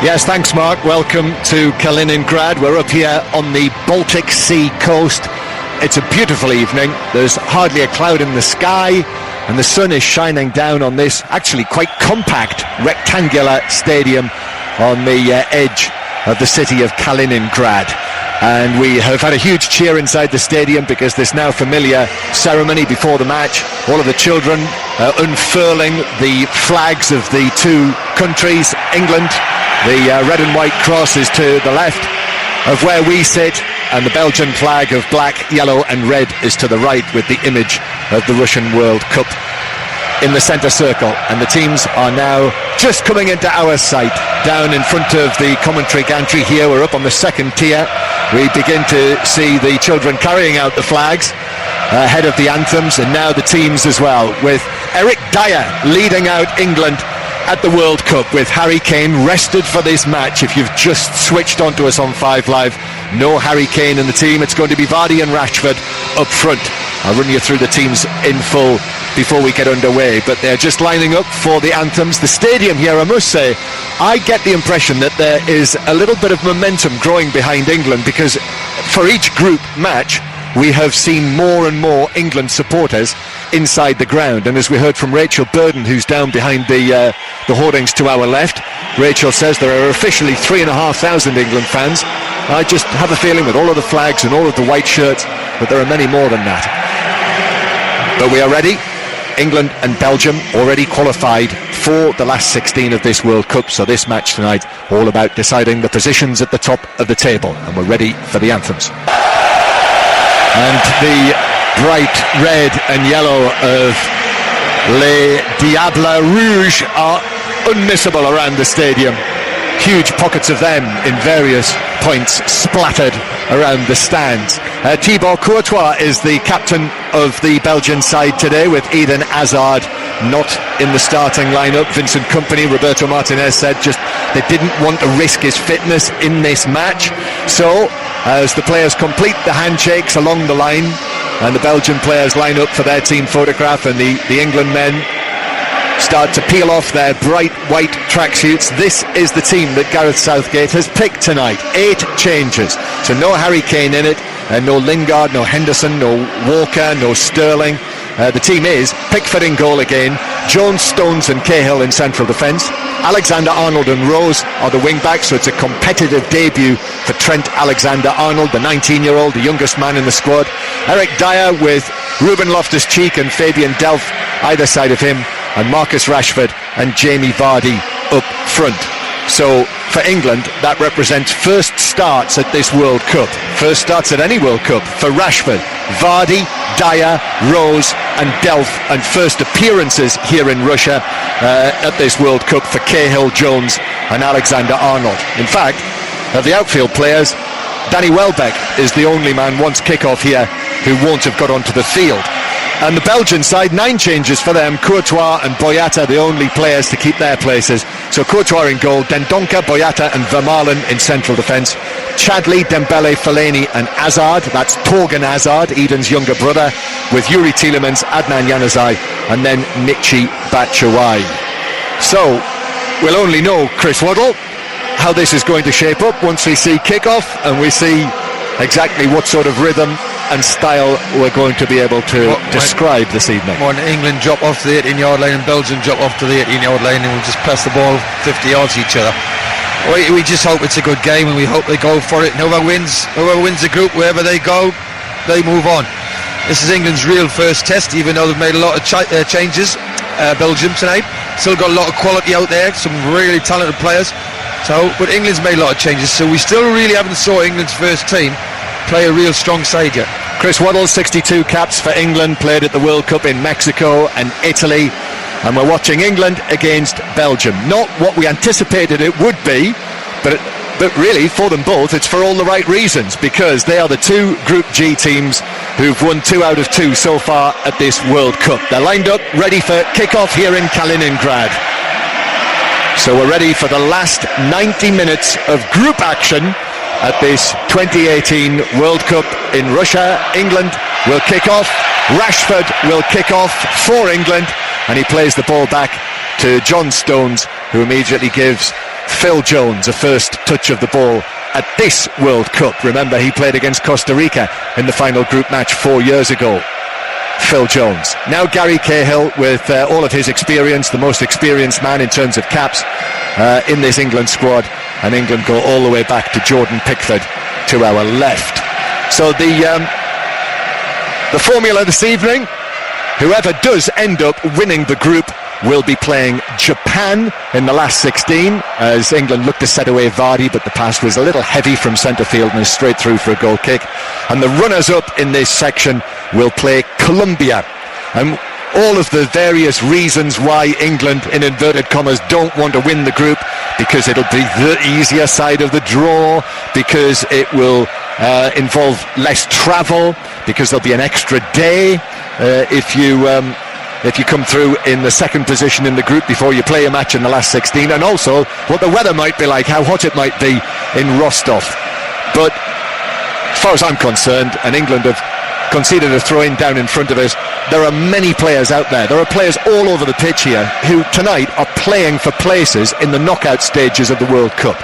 Yes, thanks Mark. Welcome to Kaliningrad. We're up here on the Baltic Sea coast. It's a beautiful evening. There's hardly a cloud in the sky and the sun is shining down on this actually quite compact rectangular stadium on the edge of the city of Kaliningrad. And we have had a huge cheer inside the stadium because this now familiar ceremony before the match. All of the children unfurling the flags of the two countries. England, the red and white cross is to the left of where we sit, and the Belgian flag of black, yellow and red is to the right, with the image of the Russian World Cup in the centre circle. And the teams are now just coming into our sight down in front of the commentary gantry here. We're up on the second tier. We begin to see the children carrying out the flags ahead of the anthems, and now the teams as well, with Eric Dyer leading out England at the World Cup, with Harry Kane rested for this match. If you've just switched onto us on 5 Live, no Harry Kane in the team. It's going to be Vardy and Rashford up front. I'll run you through the teams in full before we get underway, but they're just lining up for the anthems. The stadium here, I must say, I get the impression that there is a little bit of momentum growing behind England, because for each group match we have seen more and more England supporters inside the ground. And as we heard from Rachel Burden, who's down behind the hoardings to our left, Rachel says there are officially 3,500 England fans. I just have a feeling, with all of the flags and all of the white shirts, that there are many more than that. But we are ready. England and Belgium already qualified for the last 16 of this World Cup, so this match tonight all about deciding the positions at the top of the table, and we're ready for the anthems. And the bright red and yellow of Les Diables Rouges are unmissable around the stadium. Huge pockets of them in various points splattered around the stands. Thibaut Courtois is the captain of the Belgian side today, with Eden Hazard not in the starting lineup. Vincent Kompany, Roberto Martinez said just they didn't want to risk his fitness in this match. So as the players complete the handshakes along the line and the Belgian players line up for their team photograph, and the England men start to peel off their bright white tracksuits, this is the team that Gareth Southgate has picked tonight. 8 changes, so no Harry Kane in it, no Lingard, no Henderson, no Walker, no Sterling. The team is Pickford in goal again, Jones, Stones and Cahill in central defence. Alexander-Arnold and Rose are the wing-backs, so it's a competitive debut for Trent Alexander-Arnold, the 19-year-old, the youngest man in the squad. Eric Dyer with Ruben Loftus-Cheek and Fabian Delph either side of him, and Marcus Rashford and Jamie Vardy up front. So for England, that represents first starts at this World Cup, first starts at any World Cup for Rashford, Vardy, Dyer, Rose and Delph, and first appearances here in Russia at this World Cup for Cahill, Jones and Alexander-Arnold. In fact, of the outfield players, Danny Welbeck is the only man once kick-off here who won't have got onto the field. And the Belgian side, 9 changes for them. Courtois and Boyata the only players to keep their places. So Courtois in goal, Dendoncker, Boyata and Vermaelen in central defence. Chadli, Dembele, Fellaini and Hazard. That's Torgan Hazard, Eden's younger brother, with Yuri Tielemans, Adnan Januzaj and then Michy Batshuayi. So we'll only know, Chris Waddle, how this is going to shape up once we see kick-off and we see exactly what sort of rhythm and style we're going to be able to describe this evening. When England drop off to the 18-yard line and Belgium drop off to the 18-yard line, and we'll just pass the ball 50 yards each other. We just hope it's a good game, and we hope they go for it. And whoever wins the group, wherever they go, they move on. This is England's real first test, even though they've made a lot of changes. Belgium tonight still got a lot of quality out there, some really talented players. But England's made a lot of changes, so we still really haven't saw England's first team play a real strong side yet. Chris Waddle, 62 caps for England, played at the World Cup in Mexico and Italy, and we're watching England against Belgium. Not what we anticipated it would be, but really for them both it's for all the right reasons, because they are the 2 Group G teams who've won 2 out of 2 so far at this World Cup. They're lined up ready for kick-off here in Kaliningrad. So we're ready for the last 90 minutes of group action at this 2018 World Cup in Russia. England will kick off. Rashford will kick off for England, and he plays the ball back to John Stones, who immediately gives Phil Jones, a first touch of the ball at this World Cup. Remember, he played against Costa Rica in the final group match 4 years ago. Phil Jones. Now Gary Cahill with all of his experience, the most experienced man in terms of caps in this England squad, and England go all the way back to Jordan Pickford to our left. So the formula this evening, whoever does end up winning the group will be playing Japan in the last 16, as England looked to set away Vardy, but the pass was a little heavy from centre field and is straight through for a goal kick. And the runners-up in this section will play Colombia. And all of the various reasons why England, in inverted commas, don't want to win the group, because it'll be the easier side of the draw, because it will involve less travel, because there'll be an extra day if you come through in the second position in the group before you play a match in the last 16, and also what the weather might be like, how hot it might be in Rostov. But as far as I'm concerned, and England have conceded a throw-in down in front of us, there are many players out there. There are players all over the pitch here who tonight are playing for places in the knockout stages of the World Cup.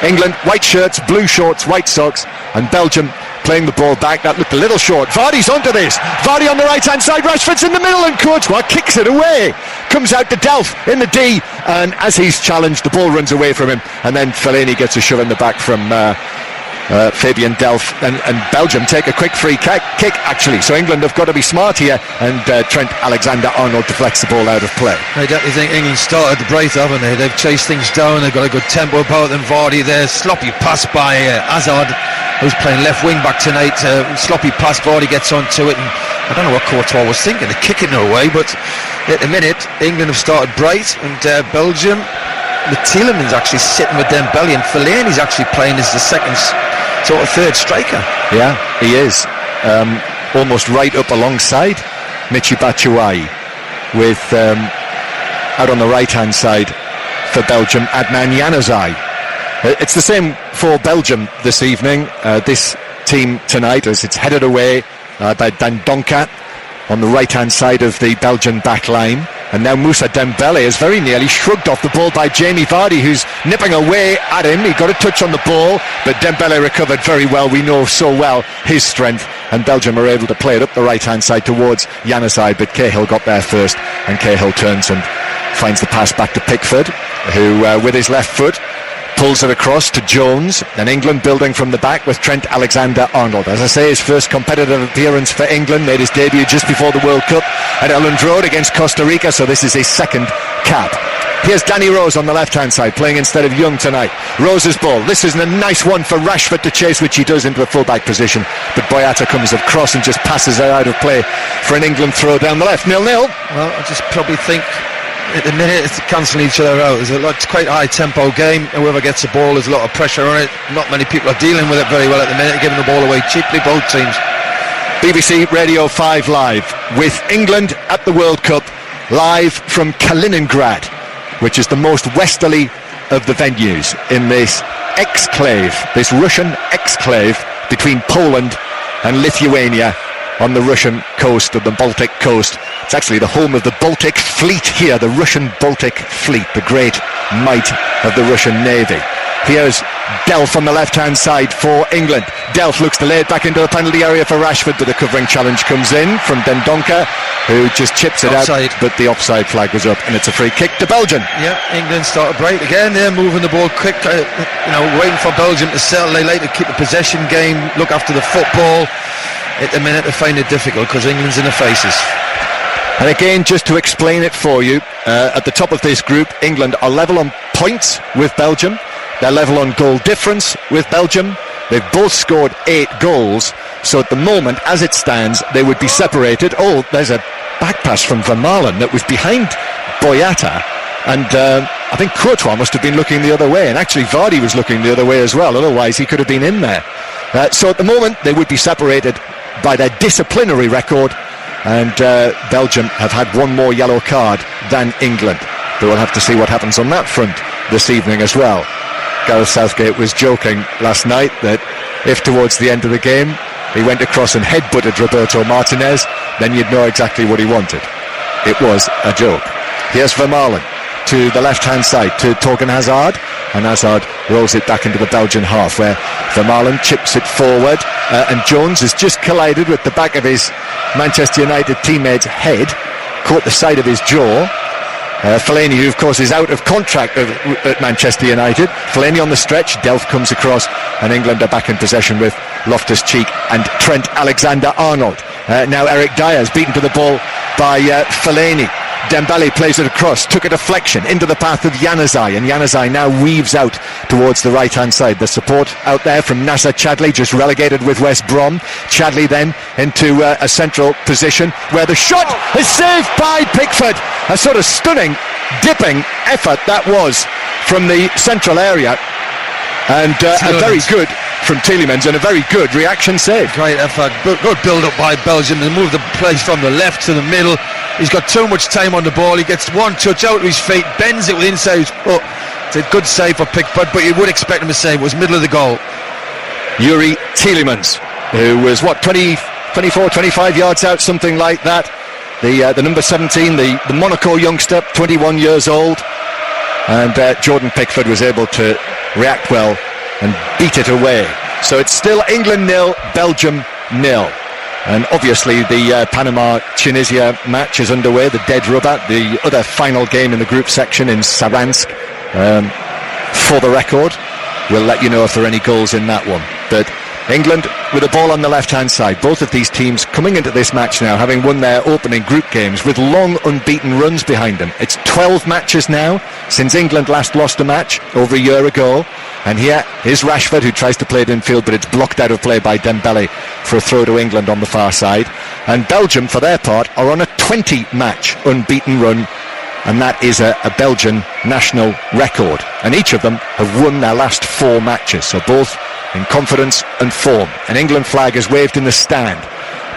England, white shirts, blue shorts, white socks, and Belgium playing the ball back. That looked a little short. Vardy's onto this. Vardy on the right hand side. Rashford's in the middle, and Courtois kicks it away. Comes out to Delph in the D, and as he's challenged, the ball runs away from him, and then Fellaini gets a shove in the back from Fabian Delph, and Belgium take a quick free kick actually. So England have got to be smart here, and Trent Alexander-Arnold deflects the ball out of play. I definitely think England started bright, haven't they? They've chased things down, they've got a good tempo about them. Vardy there, sloppy pass by Hazard, who's playing left wing back tonight. Sloppy pass, Vardy gets onto it, and I don't know what Courtois was thinking of kicking it away, but at the minute England have started bright, and Belgium, Tielemans actually sitting with Dembele, and Fellaini's actually playing as the second, sort of third striker. Yeah, he is. Almost right up alongside Michy Batshuayi, with out on the right hand side for Belgium, Adnan Januzaj. It's the same for Belgium this evening. This team tonight, as it's headed away by Dendoncker on the right hand side of the Belgian back line. And now Moussa Dembele is very nearly shrugged off the ball by Jamie Vardy, who's nipping away at him. He got a touch on the ball, but Dembele recovered very well. We know so well his strength, and Belgium are able to play it up the right hand side towards Januzaj, but Cahill got there first, and Cahill turns and finds the pass back to Pickford, who with his left foot pulls it across to Jones, and England building from the back with Trent Alexander-Arnold. As I say, his first competitive appearance for England, made his debut just before the World Cup at Elland Road against Costa Rica, so this is his second cap. Here's Danny Rose on the left-hand side, playing instead of Young tonight. Rose's ball. This is a nice one for Rashford to chase, which he does into a full-back position, but Boyata comes across and just passes it out of play for an England throw down the left. 0-0. Well, I just probably think at the minute it's cancelling each other out. It's quite a high tempo game. Whoever gets the ball, there's a lot of pressure on it. Not many people are dealing with it very well at the minute, giving the ball away cheaply, both teams. BBC Radio 5 Live with England at the World Cup, live from Kaliningrad, which is the most westerly of the venues in this exclave, this Russian exclave between Poland and Lithuania on the Russian coast of the Baltic coast. It's actually the home of the Baltic Fleet here, the Russian Baltic Fleet, the great might of the Russian Navy. Here's Delph on the left-hand side for England. Delph looks to lay it back into the penalty area for Rashford, but the covering challenge comes in from Dendoncker, who just chips it offside out, but the offside flag was up, and it's a free kick to Belgium. Yeah, England started bright again. They're moving the ball quick, waiting for Belgium to settle. They like to keep the possession game, look after the football. At the minute, they find it difficult because England's in the faces. And again, just to explain it for you, at the top of this group, England are level on points with Belgium. They're level on goal difference with Belgium. They've both scored 8 goals. So at the moment, as it stands, they would be separated. Oh, there's a back pass from Vermaelen that was behind Boyata. And I think Courtois must have been looking the other way. And actually, Vardy was looking the other way as well. Otherwise, he could have been in there. So at the moment, they would be separated by their disciplinary record. And Belgium have had one more yellow card than England. But we'll have to see what happens on that front this evening as well. Gareth Southgate was joking last night that if towards the end of the game he went across and headbutted Roberto Martinez, then you'd know exactly what he wanted. It was a joke. Here's Vermaelen. to the left-hand side to Torgan Hazard, and Hazard rolls it back into the Belgian half, where Vermaelen chips it forward, and Jones has just collided with the back of his Manchester United teammate's head, caught the side of his jaw. Fellaini, who of course is out of contract at Manchester United. Fellaini on the stretch, Delph comes across, and England are back in possession with Loftus-Cheek and Trent Alexander-Arnold. Now Eric Dyer's beaten to the ball by Fellaini. Dembele plays it across, took a deflection into the path of Januzaj, and Januzaj now weaves out towards the right-hand side. The support out there from Nacer Chadli, just relegated with West Brom. Chadli then into a central position where the shot is saved by Pickford. A sort of stunning, dipping effort that was from the central area, and a very good from Tielemans, and a very good reaction save. Great effort, good build-up by Belgium. They move the place from the left to the middle. He's got too much time on the ball. He gets one touch out of his feet, bends it with inside his foot. It's a good save for Pickford, but you would expect him to save. It was middle of the goal. Yuri Tielemans, who was 24, 25 yards out, something like that. The number 17, the Monaco youngster, 21 years old, and Jordan Pickford was able to react well and beat it away. So it's still England 0, Belgium 0. And obviously the Panama-Tunisia match is underway, the dead rubber, the other final game in the group section in Saransk. For the record, we'll let you know if there are any goals in that one. But England with the ball on the left-hand side. Both of these teams coming into this match now, having won their opening group games with long unbeaten runs behind them. It's 12 matches now since England last lost a match over a year ago. And here is Rashford, who tries to play it in field, but it's blocked out of play by Dembele for a throw to England on the far side. And Belgium, for their part, are on a 20-match unbeaten run, and that is a Belgian national record. And each of them have won their last 4 matches, so both in confidence and form. An England flag is waved in the stand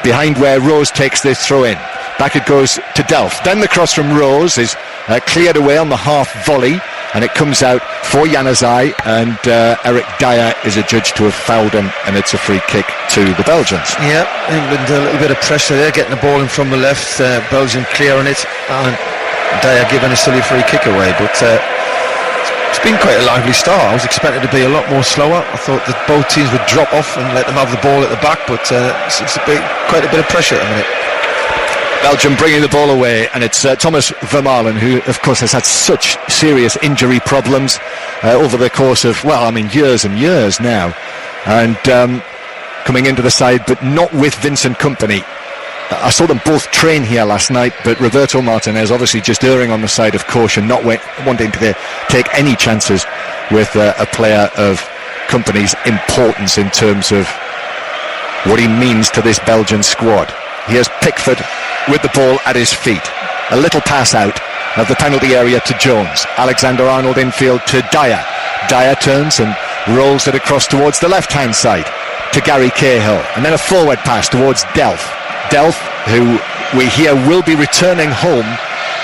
behind where Rose takes this throw in. Back it goes to Delph. Then the cross from Rose is cleared away on the half volley, and it comes out for Januzaj, and Eric Dyer is adjudged to have fouled him, and it's a free kick to the Belgians. Yeah, England a little bit of pressure there, getting the ball in from the left, Belgium clearing it, and Dyer giving a silly free kick away. But it's been quite a lively start. I was expecting it to be a lot more slower. I thought that both teams would drop off and let them have the ball at the back, but it's quite a bit of pressure at the minute. Belgium bringing the ball away, and it's Thomas Vermaelen, who of course has had such serious injury problems over the course of, years and years now, and coming into the side, but not with Vincent Kompany. I saw them both train here last night, but Roberto Martinez obviously just erring on the side of caution, not wanting to take any chances with a player of Kompany's importance in terms of what he means to this Belgian squad. Here's Pickford with the ball at his feet. A little pass out of the penalty area to Jones. Alexander-Arnold infield to Dyer. Dyer turns and rolls it across towards the left-hand side to Gary Cahill. And then a forward pass towards Delph. Delph, who we hear will be returning home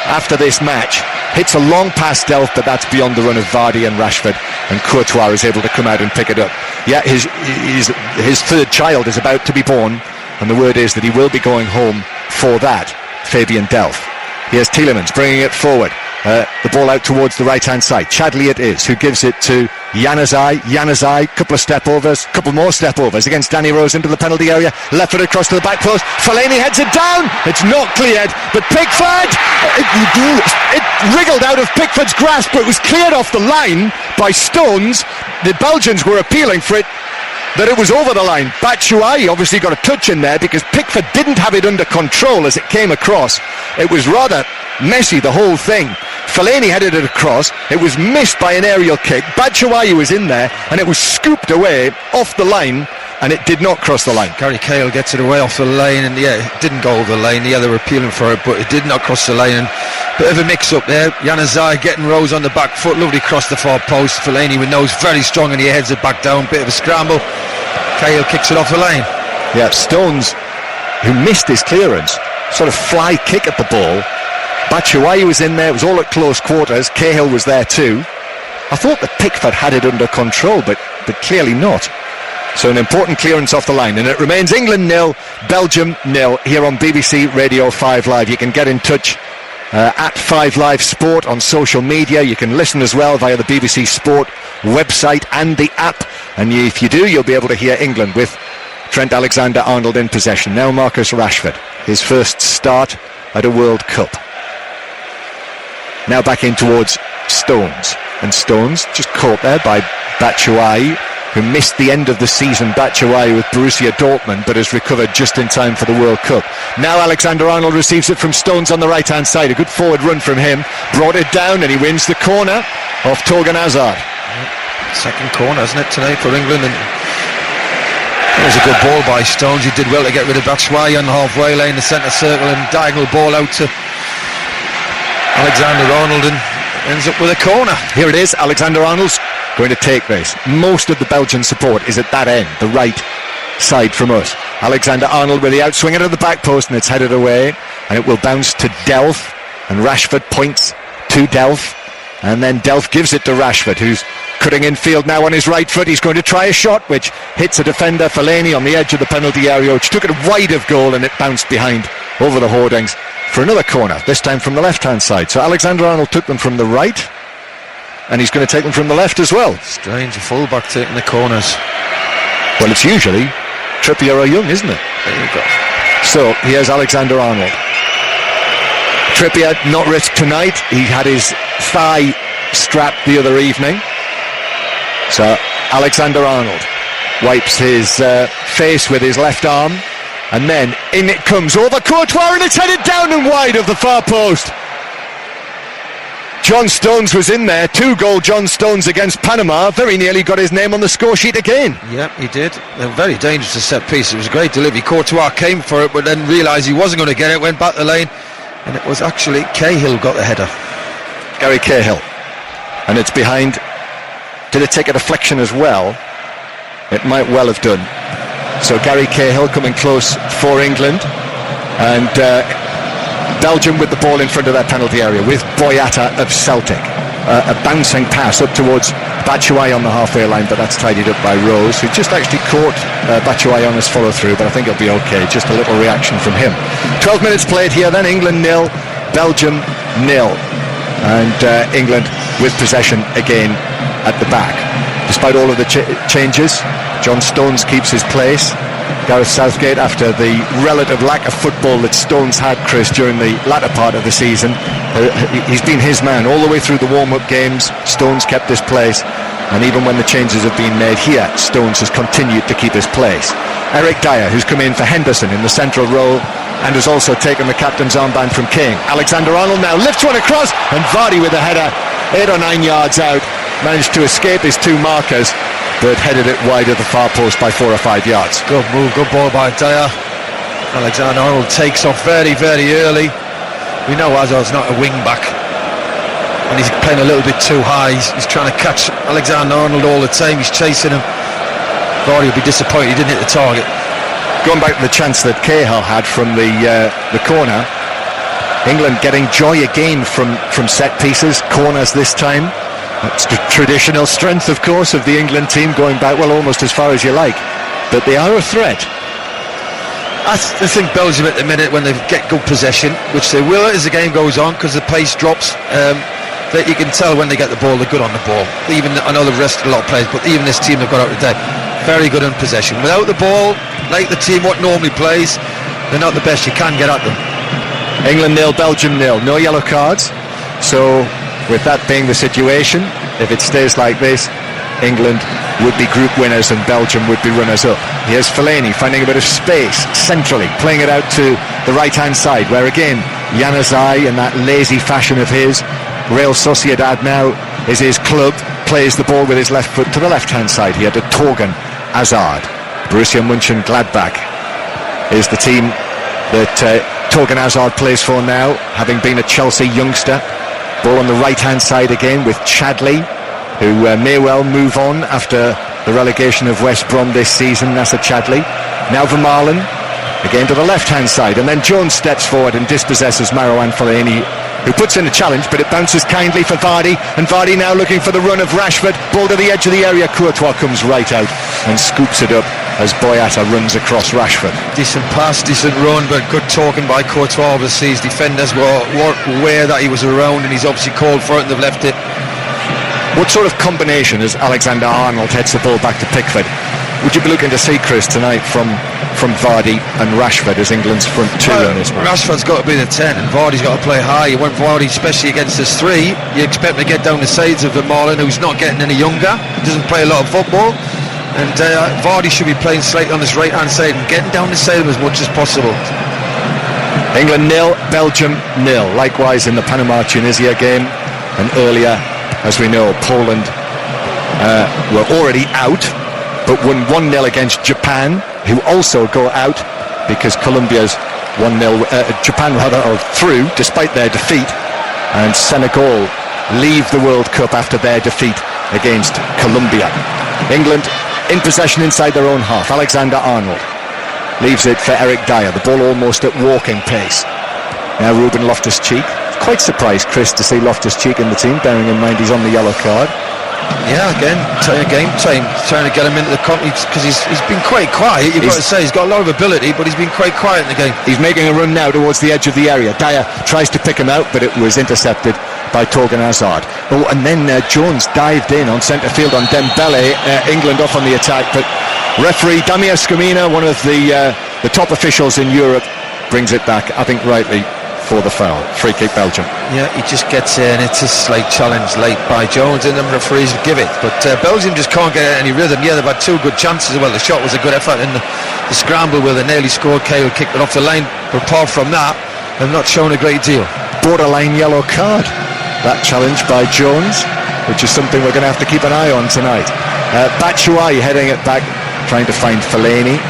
after this match, hits a long pass Delph, but that's beyond the run of Vardy and Rashford, and Courtois is able to come out and pick it up. Yeah, his third child is about to be born, and the word is that he will be going home for that, Fabian Delph. Here's Tielemans bringing it forward. The ball out towards the right-hand side. Chadli it is, who gives it to Januzaj. Januzaj, couple more step-overs against Danny Rose into the penalty area. Left foot across to the back post. Fellaini heads it down. It's not cleared, but Pickford, it wriggled out of Pickford's grasp, but it was cleared off the line by Stones. The Belgians were appealing for it, that it was over the line. Batshuayi obviously got a touch in there because Pickford didn't have it under control as it came across. It was rather messy, the whole thing. Fellaini headed it across. It was missed by an aerial kick. Batshuayi was in there, and it was scooped away off the line, and it did not cross the line. Gary Cahill gets it away off the line, and it didn't go over the line. They were appealing for it, but it did not cross the line. And bit of a mix-up there. Januzaj getting Rose on the back foot, lovely cross the far post. Fellaini with nose very strong, and he heads it back down. Bit of a scramble. Cahill kicks it off the line. Yeah, Stones, who missed his clearance, sort of fly kick at the ball. Batshuayi was in there. It was all at close quarters. Cahill was there too. I thought that Pickford had it under control, but clearly not. So an important clearance off the line, and it remains England 0, Belgium 0 here on BBC Radio 5 Live. You can get in touch at 5 Live Sport on social media. You can listen as well via the BBC Sport website and the app. And if you do, you'll be able to hear England with Trent Alexander-Arnold in possession. Now Marcus Rashford, his first start at a World Cup. Now back in towards Stones. And Stones just caught there by Batshuayi, who missed the end of the season. Batshuayi with Borussia Dortmund, but has recovered just in time for the World Cup. Now Alexander-Arnold receives it from Stones on the right-hand side. A good forward run from him. Brought it down and he wins the corner off Torgan Hazard. Second corner, isn't it, tonight for England? And it was a good ball by Stones. He did well to get rid of Batshuayi on the halfway lane, the centre circle, and diagonal ball out to Alexander-Arnold, and ends up with a corner. Here it is. Alexander-Arnold's going to take this. Most of the Belgian support is at that end, the right side from us. Alexander-Arnold with the outswinger to the back post, and it's headed away, and it will bounce to Delph, and Rashford points to Delph, and then Delph gives it to Rashford, who's cutting in field now on his right foot. He's going to try a shot which hits a defender, Fellaini, on the edge of the penalty area, which took it wide of goal, and it bounced behind over the hoardings for another corner, this time from the left-hand side. So Alexander-Arnold took them from the right, and he's going to take them from the left as well. Strange, a full-back taking the corners. Well, it's usually Trippier or Young, isn't it? There you go. So here's Alexander-Arnold. Trippier not risked tonight. He had his thigh strapped the other evening. So Alexander-Arnold wipes his face with his left arm, and then in it comes over Courtois, and it's headed down and wide of the far post. John Stones was in there. 2-goal John Stones against Panama. Very nearly got his name on the score sheet again. Yeah, he did. They're very dangerous to set piece. It was a great delivery. Courtois came for it, but then realised he wasn't going to get it, went back the lane, and it was actually Cahill got the header. Gary Cahill. And it's behind. Did it take a deflection as well? It might well have done. So Gary Cahill coming close for England, and Belgium with the ball in front of their penalty area with Boyata of Celtic. A bouncing pass up towards Batshuayi on the halfway line, but that's tidied up by Rose, who just actually caught Batshuayi on his follow through, but I think it'll be okay. Just a little reaction from him. 12 minutes played here then. England 0, Belgium 0, and England with possession again at the back. Despite all of the changes, John Stones keeps his place. Gareth Southgate, after the relative lack of football that Stones had, Chris, during the latter part of the season, he's been his man all the way through the warm-up games. Stones kept his place, and even when the changes have been made here, Stones has continued to keep his place. Eric Dyer, who's come in for Henderson in the central role, and has also taken the captain's armband from King. Alexander-Arnold now lifts one across, and Vardy with a header 8 or 9 yards out, managed to escape his two markers, but headed it wide of the far post by 4 or 5 yards. Good move, good ball by Dyer. Alexander-Arnold takes off very, very early. We know Hazard's not a wing-back, and he's playing a little bit too high. He's trying to catch Alexander-Arnold all the time. He's chasing him. Vardy will be disappointed he didn't hit the target. Going back to the chance that Cahill had from the corner, England getting joy again from set pieces, corners this time. That's the traditional strength, of course, of the England team, going back, well, almost as far as you like. But they are a threat. I think Belgium at the minute, when they get good possession, which they will as the game goes on, because the pace drops, that you can tell when they get the ball, they're good on the ball. Even, I know they've rested a lot of players, but even this team they've got out today, very good in possession. Without the ball, like the team what normally plays, they're not the best you can get at them. England 0, Belgium 0. No yellow cards. So with that being the situation, if it stays like this, England would be group winners and Belgium would be runners-up. Here's Fellaini finding a bit of space centrally, playing it out to the right-hand side, where again Januzaj, in that lazy fashion of his, Real Sociedad now is his club, plays the ball with his left foot to the left-hand side here to Torgan Hazard. Borussia Mönchengladbach is the team that Torgan Hazard plays for now, having been a Chelsea youngster. Ball on the right-hand side again with Chadli, who may well move on after the relegation of West Brom this season. Nasser Chadli. Now Vermaelen, again to the left-hand side, and then Jones steps forward and dispossesses Marouane Fellaini, who puts in a challenge, but it bounces kindly for Vardy, and Vardy now looking for the run of Rashford. Ball to the edge of the area. Courtois comes right out and scoops it up as Boyata runs across Rashford. Decent pass, decent run, but good talking by Courtois. Obviously his defenders were aware that he was around, and he's obviously called for it and they've left it. What sort of combination as Alexander-Arnold heads the ball back to Pickford would you be looking to see, Chris, tonight from Vardy and Rashford as England's front two in this one? Rashford's got to be the 10 and Vardy's got to play high. You want Vardy, especially against this 3, you expect him to get down the sides of Vermaelen, who's not getting any younger. He doesn't play a lot of football, and Vardy should be playing slightly on his right hand side and getting down the side of him as much as possible. England 0, Belgium 0. Likewise in the Panama-Tunisia game, and earlier, as we know, Poland were already out, but won 1-0 against Japan, who also go out because Colombia's 1-0, Japan rather, are through despite their defeat, and Senegal leave the World Cup after their defeat against Colombia. England in possession inside their own half. Alexander-Arnold leaves it for Eric Dyer, the ball almost at walking pace. Now Ruben Loftus-Cheek. Quite surprised, Chris, to see Loftus-Cheek in the team, bearing in mind he's on the yellow card. Yeah, again, game time, trying to get him into the company, because he's been quite quiet. You've got to say, he's got a lot of ability, but he's been quite quiet in the game. He's making a run now towards the edge of the area. Dyer tries to pick him out, but it was intercepted by Torgan Hazard. Oh, and then Jones dived in on centre field on Dembele. England off on the attack, but referee Damir Skamina, one of the top officials in Europe, brings it back, I think rightly, for the foul. Free kick Belgium. Yeah, he just gets in. It's a slight challenge late by Jones, and the referees give it. But Belgium just can't get any rhythm. Yeah, they've had 2 good chances. Well, the shot was a good effort, and the scramble where they nearly scored, Cahill kicked it off the line. But apart from that, they've not shown a great deal. Borderline yellow card, that challenge by Jones, which is something we're going to have to keep an eye on tonight. Batshuayi heading it back, trying to find Fellaini,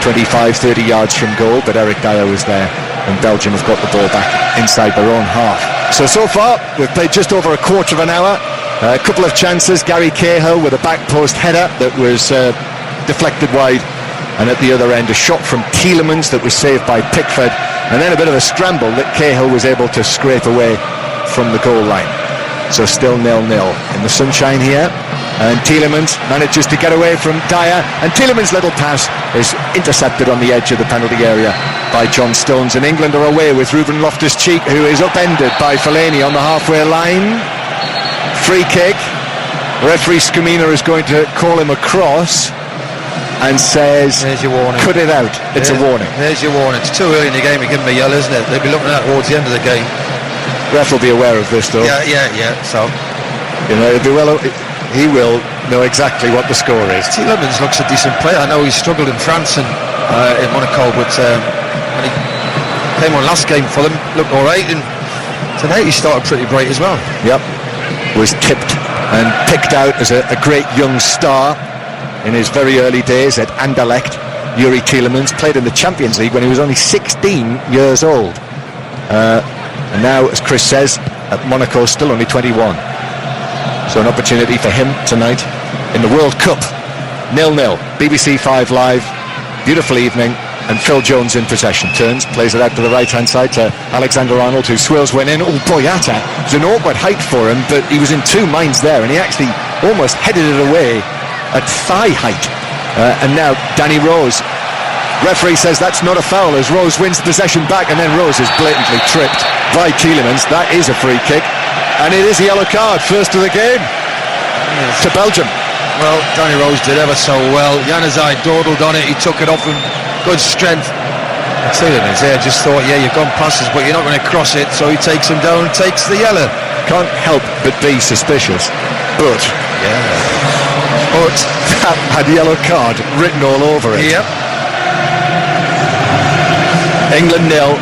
25-30 yards from goal, but Eric Dyer was there, and Belgium have got the ball back inside their own half. So far, we've played just over a quarter of an hour. A couple of chances. Gary Cahill with a back post header that was deflected wide, and at the other end, a shot from Tielemans that was saved by Pickford, and then a bit of a scramble that Cahill was able to scrape away from the goal line. So still 0-0 in the sunshine here, and Tielemans manages to get away from Dyer, and Tielemans' little pass is intercepted on the edge of the penalty area by John Stones, and England are away with Ruben Loftus-Cheek, who is upended by Fellaini on the halfway line. Free kick. Referee Skamina is going to call him across and says, "There's your warning. Cut it out." It's a warning. There's your warning. It's too early in the game to give him a yellow, isn't it? They'll be looking at it towards the end of the game. Ref will be aware of this, though. Yeah. So, he will know exactly what the score is. Tielemans looks a decent player. I know he struggled in France and in Monaco, but when he came on last game for them, looked all right, and tonight he started pretty bright as well. Yep, was tipped and picked out as a great young star in his very early days at Anderlecht. Yuri Tielemans played in the Champions League when he was only 16 years old. And now, as Chris says, at Monaco, still only 21. So an opportunity for him tonight in the World Cup. 0-0. BBC 5 Live. Beautiful evening. And Phil Jones in possession. Turns, plays it out to the right-hand side to Alexander-Arnold, who swirls one in. Oh, Boyata. It was an awkward height for him, but he was in 2 minds there, and he actually almost headed it away at thigh height. And now Danny Rose. Referee says that's not a foul as Rose wins possession back, and then Rose is blatantly tripped by Tielemans. That is a free kick, and it is a yellow card, first of the game, to Belgium. Well, Danny Rose did ever so well. Januzaj dawdled on it, he took it off him, good strength. Tielemans there just thought, yeah, you've gone past us, but you're not going to cross it, so he takes him down, takes the yellow. Can't help but be suspicious, but that had yellow card written all over it. Yep. England 0,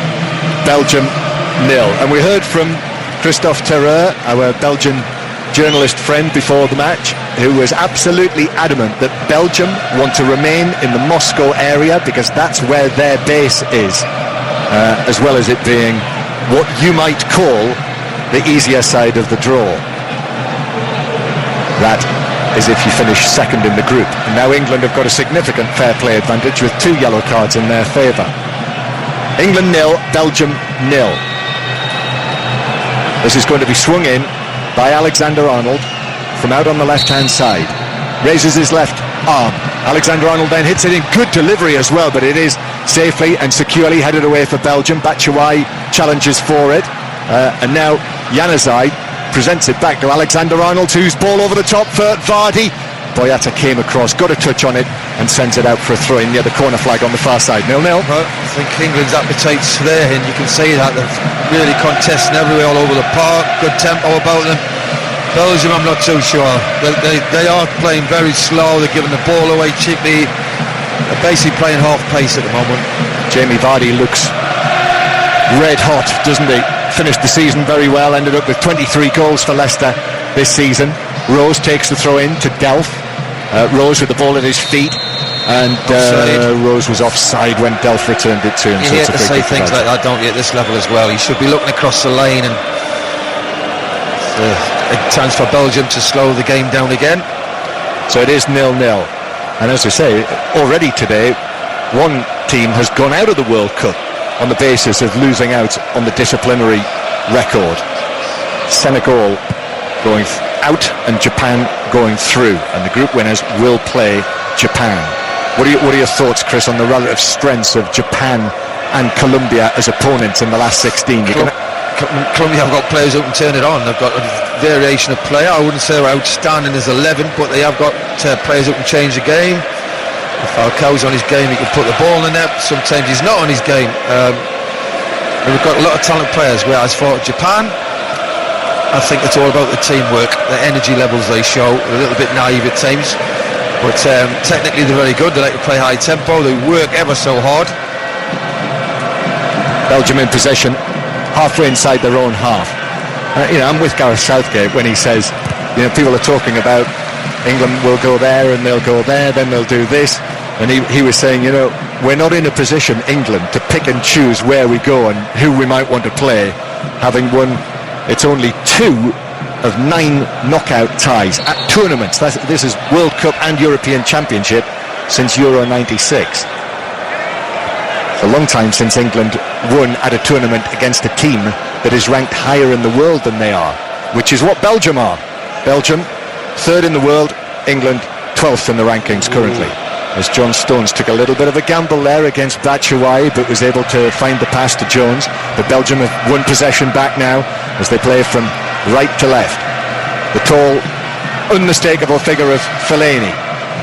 Belgium 0. And we heard from Christophe Terreur, our Belgian journalist friend before the match, who was absolutely adamant that Belgium want to remain in the Moscow area because that's where their base is, as well as it being what you might call the easier side of the draw. That is if you finish second in the group. And now England have got a significant fair play advantage with 2 yellow cards in their favour. England 0, Belgium 0. This is going to be swung in by Alexander-Arnold from out on the left-hand side. Raises his left arm. Alexander-Arnold then hits it in good delivery as well, but it is safely and securely headed away for Belgium. Batshuayi challenges for it, and now Januzaj presents it back to Alexander-Arnold, who's ball over the top for Vardy. Boyata came across, got a touch on it, and sends it out for a throw in near the corner flag on the far side. 0-0. Well, I think England's appetite's there, and you can see that they're really contesting everywhere, all over the park. Good tempo about them. Belgium, I'm not too sure. They are playing very slow. They're giving the ball away cheaply. They're basically playing half pace at the moment. Jamie Vardy looks red hot, doesn't he? Finished the season very well. Ended up with 23 goals for Leicester this season. Rose takes the throw in to Delph. Rose with the ball at his feet, and Rose was offside when Delph returned it to him. You hate to say things like that, don't you, at this level as well? He should be looking across the lane, and a chance for Belgium to slow the game down again. So it is 0-0, and as I say, already today one team has gone out of the World Cup on the basis of losing out on the disciplinary record. Senegal going out and Japan going through, and the group winners will play Japan. What are your thoughts, Chris, on the relative strengths of Japan and Colombia as opponents in the last 16? Colombia have got players who can turn it on. They've got a variation of player. I wouldn't say they're outstanding as 11, but they have got players who can change the game. If Falcao's on his game, he can put the ball in the net. Sometimes he's not on his game. We've got a lot of talented players, whereas for Japan, I think it's all about the teamwork, the energy levels they show. A little bit naive at times, but technically they're very good. They like to play high tempo. They work ever so hard. Belgium in possession, halfway inside their own half. I'm with Gareth Southgate when he says, people are talking about England will go there and they'll go there, then they'll do this. And he was saying, we're not in a position, England, to pick and choose where we go and who we might want to play, having won. It's only 2 of 9 knockout ties at tournaments. This is World Cup and European Championship since Euro 96. It's a long time since England won at a tournament against a team that is ranked higher in the world than they are, which is what Belgium are. Belgium, 3rd in the world, England 12th in the rankings currently. As John Stones took a little bit of a gamble there against Batshuayi, but was able to find the pass to Jones. But Belgium have won possession back now as they play from right to left. The tall, unmistakable figure of Fellaini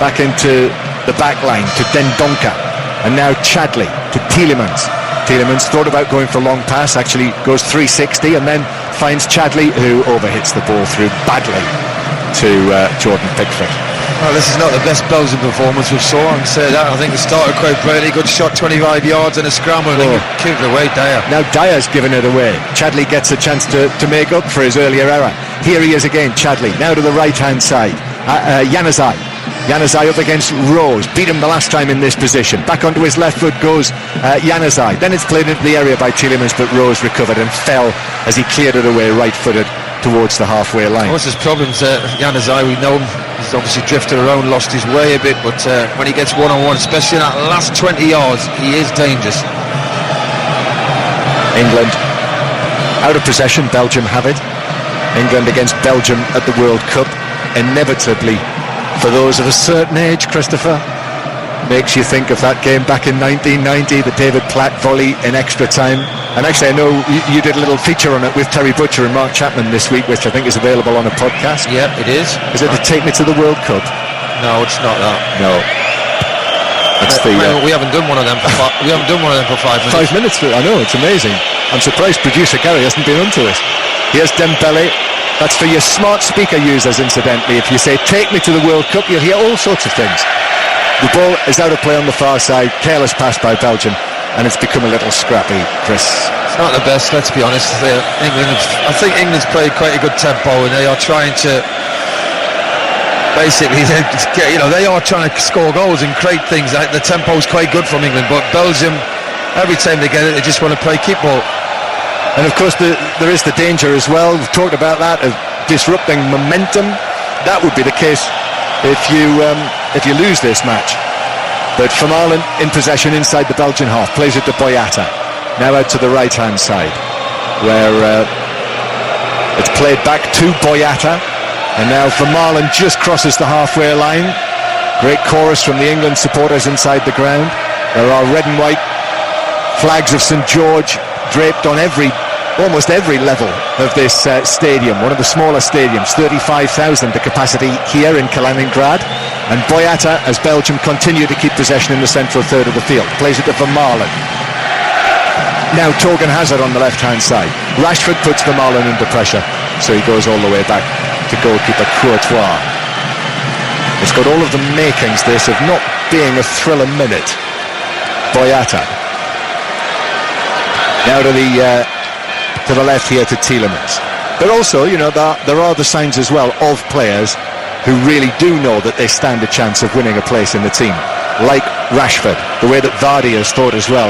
back into the back line to Dendoncker, and now Chadli to Tielemans. Tielemans thought about going for a long pass, actually goes 360 and then finds Chadli, who overhits the ball through badly to Jordan Pickford. Well, this is not the best Belgian performance we've saw, I can say that. I think it started quite brightly, good shot, 25 yards and a scramble, and kicked it away, Dyer. Now Dyer's given it away. Chadli gets a chance to make up for his earlier error. Here he is again, Chadli, now to the right-hand side. Januzaj up against Rose, beat him the last time in this position. Back onto his left foot goes Januzaj. Then it's played into the area by Tielemans, but Rose recovered and fell as he cleared it away right-footed towards the halfway line. What's his problems? Januzaj, we know him, he's obviously drifted around, lost his way a bit, but when he gets one-on-one, especially in that last 20 yards, he is dangerous. England out of possession, Belgium have it. England against Belgium at the World Cup, inevitably, for those of a certain age, Christopher, makes you think of that game back in 1990, the David Platt volley in extra time. And actually, I know you did a little feature on it with Terry Butcher and Mark Chapman this week, which I think is available on a podcast. Yeah, it is. Is it the Take Me to the World Cup? No, it's not that. No. It's we haven't done one of them for 5 minutes. 5 minutes, I know, it's amazing. I'm surprised producer Gary hasn't been onto it. Here's Dembele. That's for your smart speaker users, incidentally. If you say, take me to the World Cup, you'll hear all sorts of things. The ball is out of play on the far side. Careless pass by Belgium, and it's become a little scrappy, Chris. It's not the best, let's be honest. I think England's played quite a good tempo, and they are trying to basically, they are trying to score goals and create things. The tempo's quite good from England, but Belgium, every time they get it, they just want to play keep ball. And of course there is the danger as well, we've talked about that, of disrupting momentum. That would be the case if you lose this match. But Vermaelen in possession inside the Belgian half, plays it to Boyata, now out to the right hand side, where it's played back to Boyata, and now Vermaelen just crosses the halfway line, Great chorus from the England supporters inside the ground. There are red and white flags of St George draped on almost every level of this stadium, one of the smaller stadiums. 35,000 the capacity here in Kaliningrad. And Boyata, as Belgium continue to keep possession in the central third of the field, plays it to Vermaelen. Now Torgan Hazard on the left-hand side. Rashford puts Vermaelen under pressure, so he goes all the way back to goalkeeper Courtois. It's got all of the makings, this, of not being a thriller minute. Boyata. Now to the left here to Tielemans. But also, you know, there are the signs as well of players who really do know that they stand a chance of winning a place in the team. Like Rashford, the way that Vardy has thought as well,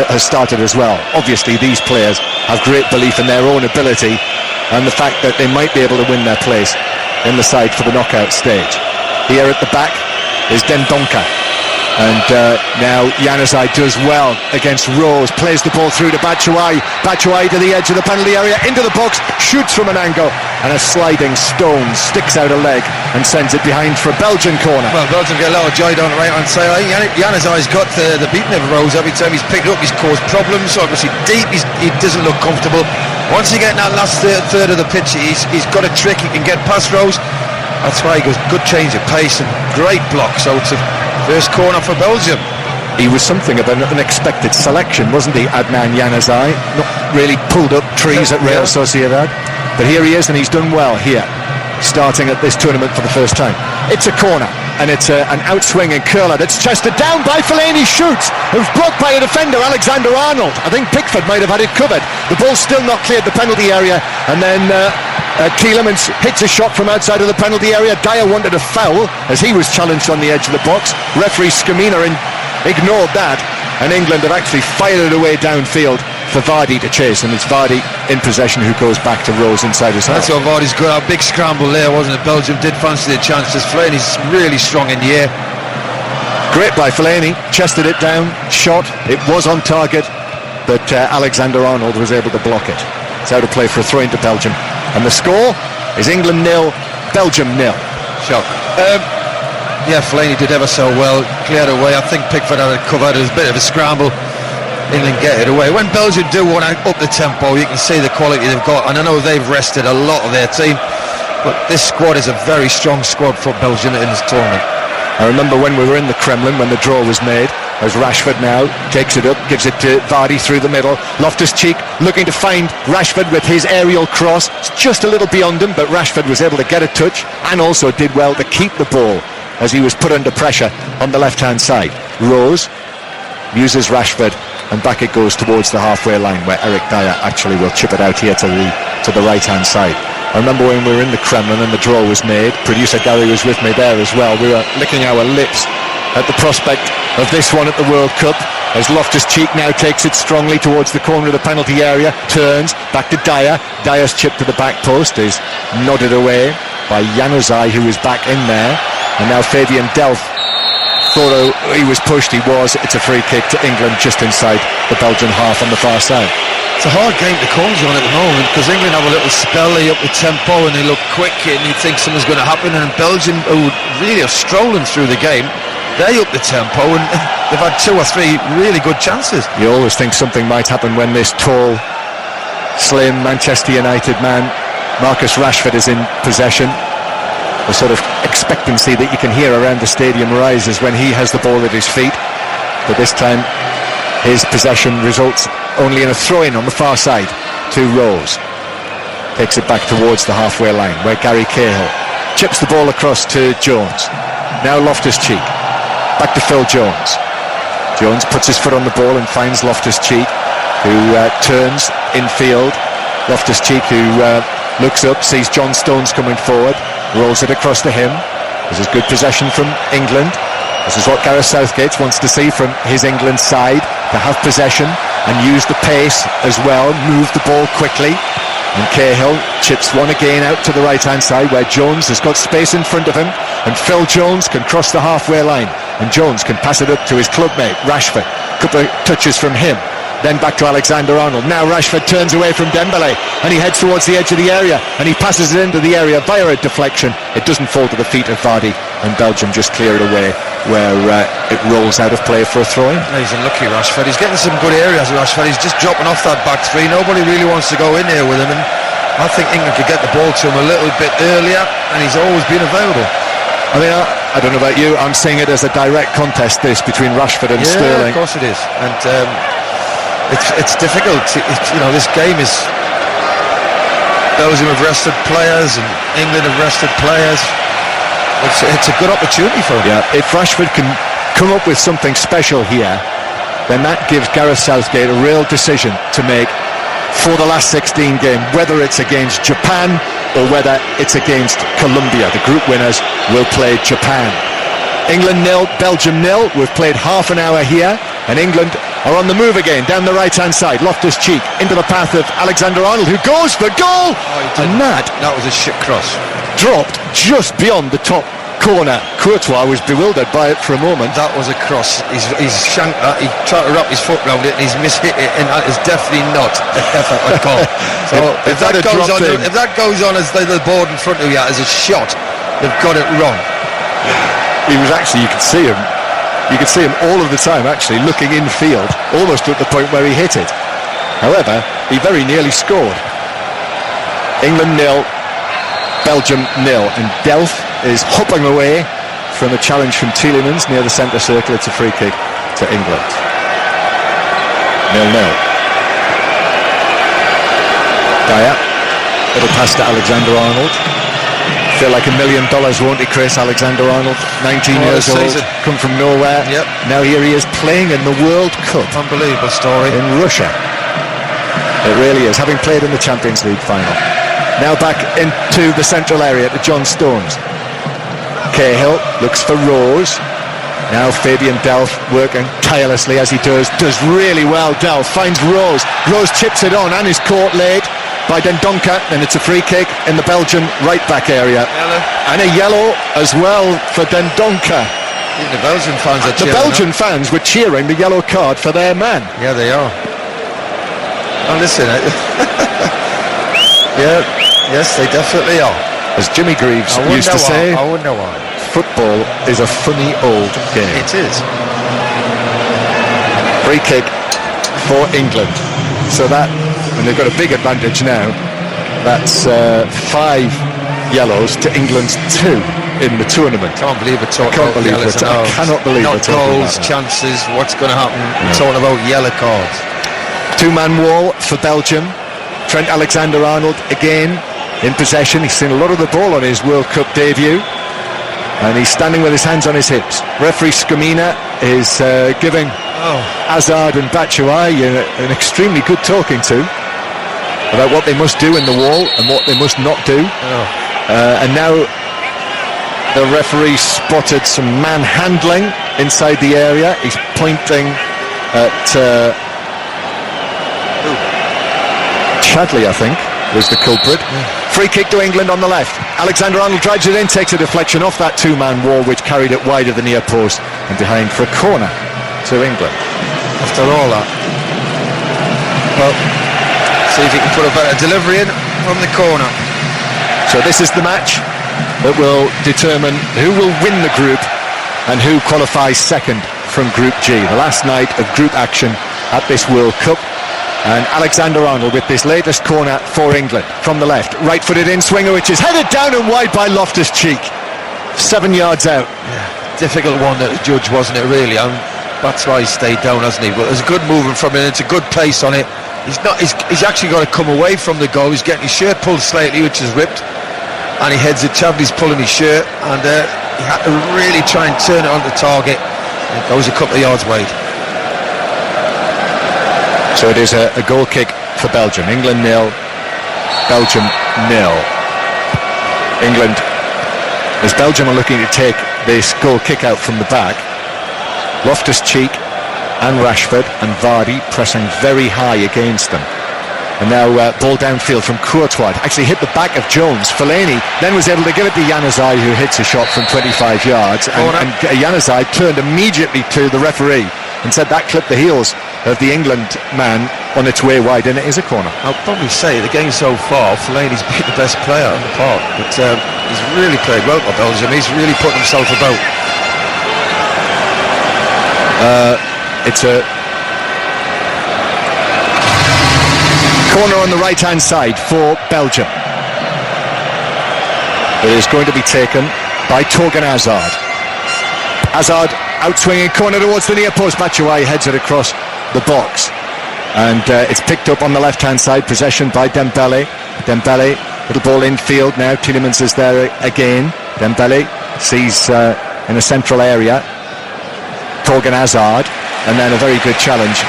has started as well. Obviously these players have great belief in their own ability and the fact that they might be able to win their place in the side for the knockout stage. Here at the back is Dendoncker. And now Januzaj does well against Rose, plays the ball through to Batshuayi. Batshuayi to the edge of the penalty area, into the box, shoots from an angle, and a sliding stone sticks out a leg and sends it behind for a Belgian corner. Well, Belgium get a lot of joy down the right hand side. I think Januzaj's got the beating of Rose every time he's picked it up. He's caused problems, obviously deep, he doesn't look comfortable. Once you get in that last third of the pitch, he's got a trick, he can get past Rose. That's why he goes, good change of pace and great block. So it's a first corner for Belgium. He was something of an unexpected selection, wasn't he, Adnan Januzaj? Not really pulled up trees at Real Sociedad. But here he is, and he's done well here, starting at this tournament for the first time. It's a corner, and it's an outswinging curler that's chested down by Fellaini, shoots. It was blocked by a defender, Alexander-Arnold. I think Pickford might have had it covered. The ball's still not cleared the penalty area, and then Tielemans hits a shot from outside of the penalty area. Dyer wanted a foul as he was challenged on the edge of the box. Referee Skamina ignored that, and England have actually fired it away downfield for Vardy to chase, and it's Vardy in possession who goes back to Rose inside his half. That's what Vardy's got. A big scramble there, wasn't it? Belgium did fancy the chances. Fellaini's really strong in the air. Great by Fellaini, chested it down, shot. It was on target, but Alexander-Arnold was able to block it. It's out of play for a throw into Belgium. And the score is England 0, Belgium 0. Shock. Yeah, Fellaini did ever so well, cleared away. I think Pickford had it covered. It was a bit of a scramble. England get it away. When Belgium do want to up the tempo, you can see the quality they've got. And I know they've rested a lot of their team, but this squad is a very strong squad for Belgium in this tournament. I remember when we were in the Kremlin when the draw was made, as Rashford now takes it up, gives it to Vardy through the middle. Loftus-Cheek looking to find Rashford with his aerial cross. It's just a little beyond him, but Rashford was able to get a touch and also did well to keep the ball as he was put under pressure on the left-hand side. Rose uses Rashford, and back it goes towards the halfway line, where Eric Dyer actually will chip it out here to the right-hand side. I remember when we were in the Kremlin and the draw was made, producer Gary was with me there as well. We were licking our lips at the prospect of this one at the World Cup, as Loftus-Cheek now takes it strongly towards the corner of the penalty area, turns back to Dyer. Dyer's chip to the back post is nodded away by Januzaj, who is back in there, and now Fabian Delph thought he was pushed. He was. It's a free kick to England just inside the Belgian half on the far side. It's a hard game to call on at the moment, because England have a little spell, they up the tempo and they look quick and you think something's going to happen, and Belgium, who really are strolling through the game, they up the tempo and they've had 2 or 3 really good chances. You always think something might happen when this tall, slim Manchester United man Marcus Rashford is in possession. The sort of expectancy that you can hear around the stadium rises when he has the ball at his feet, but this time his possession results only in a throw-in on the far side to Rose. Takes it back towards the halfway line, where Gary Cahill chips the ball across to Jones. Now Loftus-Cheek, back to Phil Jones. Jones puts his foot on the ball and finds Loftus-Cheek, who turns infield. Loftus-Cheek, who looks up, sees John Stones coming forward, rolls it across to him. This is good possession from England. This is what Gareth Southgate wants to see from his England side, to have possession and use the pace as well, move the ball quickly. And Cahill chips one again out to the right-hand side, where Jones has got space in front of him, and Phil Jones can cross the halfway line, and Jones can pass it up to his clubmate Rashford. Couple of touches from him, Then back to Alexander-Arnold. Now Rashford turns away from Dembele and he heads towards the edge of the area and he passes it into the area via a deflection. It doesn't fall to the feet of Vardy and Belgium just clear it away where it rolls out of play for a throw-in. He's unlucky, Rashford. He's getting some good areas, Rashford. He's just dropping off that back three. Nobody really wants to go in there with him, and I think England could get the ball to him a little bit earlier, and he's always been available. I mean, I don't know about you, I'm seeing it as a direct contest, this, between Rashford and Sterling. Yeah, of course it is. And it's difficult. This game is... Belgium have rested players and England have rested players. It's a good opportunity for him. Yeah, if Rashford can come up with something special here, then that gives Gareth Southgate a real decision to make for the last 16 game, whether it's against Japan or whether it's against Colombia. The group winners will play Japan. England 0, Belgium 0. We've played half an hour here, and England are on the move again down the right hand side. Loftus-Cheek into the path of Alexander-Arnold, who goes for goal, and that was a shit cross. Dropped just beyond the top corner. Courtois was bewildered by it for a moment. That was a cross. He's shanked that. He tried to wrap his foot round it and he's mishit it, and that is definitely not a goal. So if that goes on as the board in front of you as a shot, they've got it wrong. He was actually, you could see him all of the time actually looking infield, almost at the point where he hit it. However, he very nearly scored. England 0, Belgium 0, and Delph is hopping away from a challenge from Tielemans near the centre circle. It's a free kick to England. 0-0. Dyer, little pass to Alexander-Arnold. Feel like $1 million, won't he, Chris? Alexander-Arnold, 19 years old, come from nowhere. Yep. Now here he is playing in the World Cup. Unbelievable story. In Russia. It really is, having played in the Champions League final. Now back into the central area to John Stones. Cahill looks for Rose. Now Fabian Delph working tirelessly as he does really well. Delph finds Rose. Rose chips it on and is caught late by Dendoncker, and it's a free kick in the Belgian right back area. Yellow. And a yellow as well for Dendoncker. Even the Belgian fans are cheering. The Belgian fans were cheering the yellow card for their man. Yeah, they are. Oh, listen. Yeah, yes, they definitely are. As Jimmy Greaves used to say, I wonder why. Football is a funny old game. It is. Free kick for England. So that, and they've got a big advantage now. That's 5 yellows to England's 2 in the tournament. Can't believe we're talking about yellows. I cannot believe not goals, chances, what's going to happen. We're talking about yellow cards. 2-man wall for Belgium. Trent Alexander-Arnold again in possession. He's seen a lot of the ball on his World Cup debut, and he's standing with his hands on his hips. Referee Skamina is giving Hazard and Batshuayi an extremely good talking to about what they must do in the wall and what they must not do. And now the referee spotted some manhandling inside the area. He's pointing at Chadley, I think, was the culprit. Free kick to England on the left. Alexander-Arnold drives it in, takes a deflection off that 2-man wall, which carried it wide of the near post and behind for a corner to England. After all that, well, see if he can put a better delivery in from the corner. So this is the match that will determine who will win the group and who qualifies second from Group G. The last night of group action at this World Cup. And Alexander-Arnold with this latest corner for England from the left, right-footed in swinger, which is headed down and wide by Loftus-Cheek, 7 yards out. Yeah, difficult one to judge, wasn't it, really? That's why he stayed down, hasn't he? But there's a good movement from him. It's a good pace on it. He's actually got to come away from the goal. He's getting his shirt pulled slightly, which is ripped, and he heads it. Chadley's pulling his shirt, and he had to really try and turn it onto target. It goes a couple of yards wide. So it is a goal kick for Belgium. England 0, Belgium 0. England, as Belgium are looking to take this goal kick out from the back, Loftus-Cheek and Rashford and Vardy pressing very high against them. And now ball downfield from Courtois, actually hit the back of Jones. Fellaini then was able to give it to Januzaj, who hits a shot from 25 yards. And Januzaj turned immediately to the referee and said that clipped the heels of the England man on its way wide, and it is a corner. I'll probably say the game so far, Fellaini's been the best player in the park, but he's really played well for Belgium. He's really put himself about. It's a corner on the right-hand side for Belgium. It is going to be taken by Torgan Hazard. Hazard out-swinging corner towards the near post. Batshuayi heads it across the box. And it's picked up on the left-hand side. Possession by Dembele. Dembele, little ball infield now. Tielemans is there again. Dembele sees in a central area Torgan Hazard. And then a very good challenge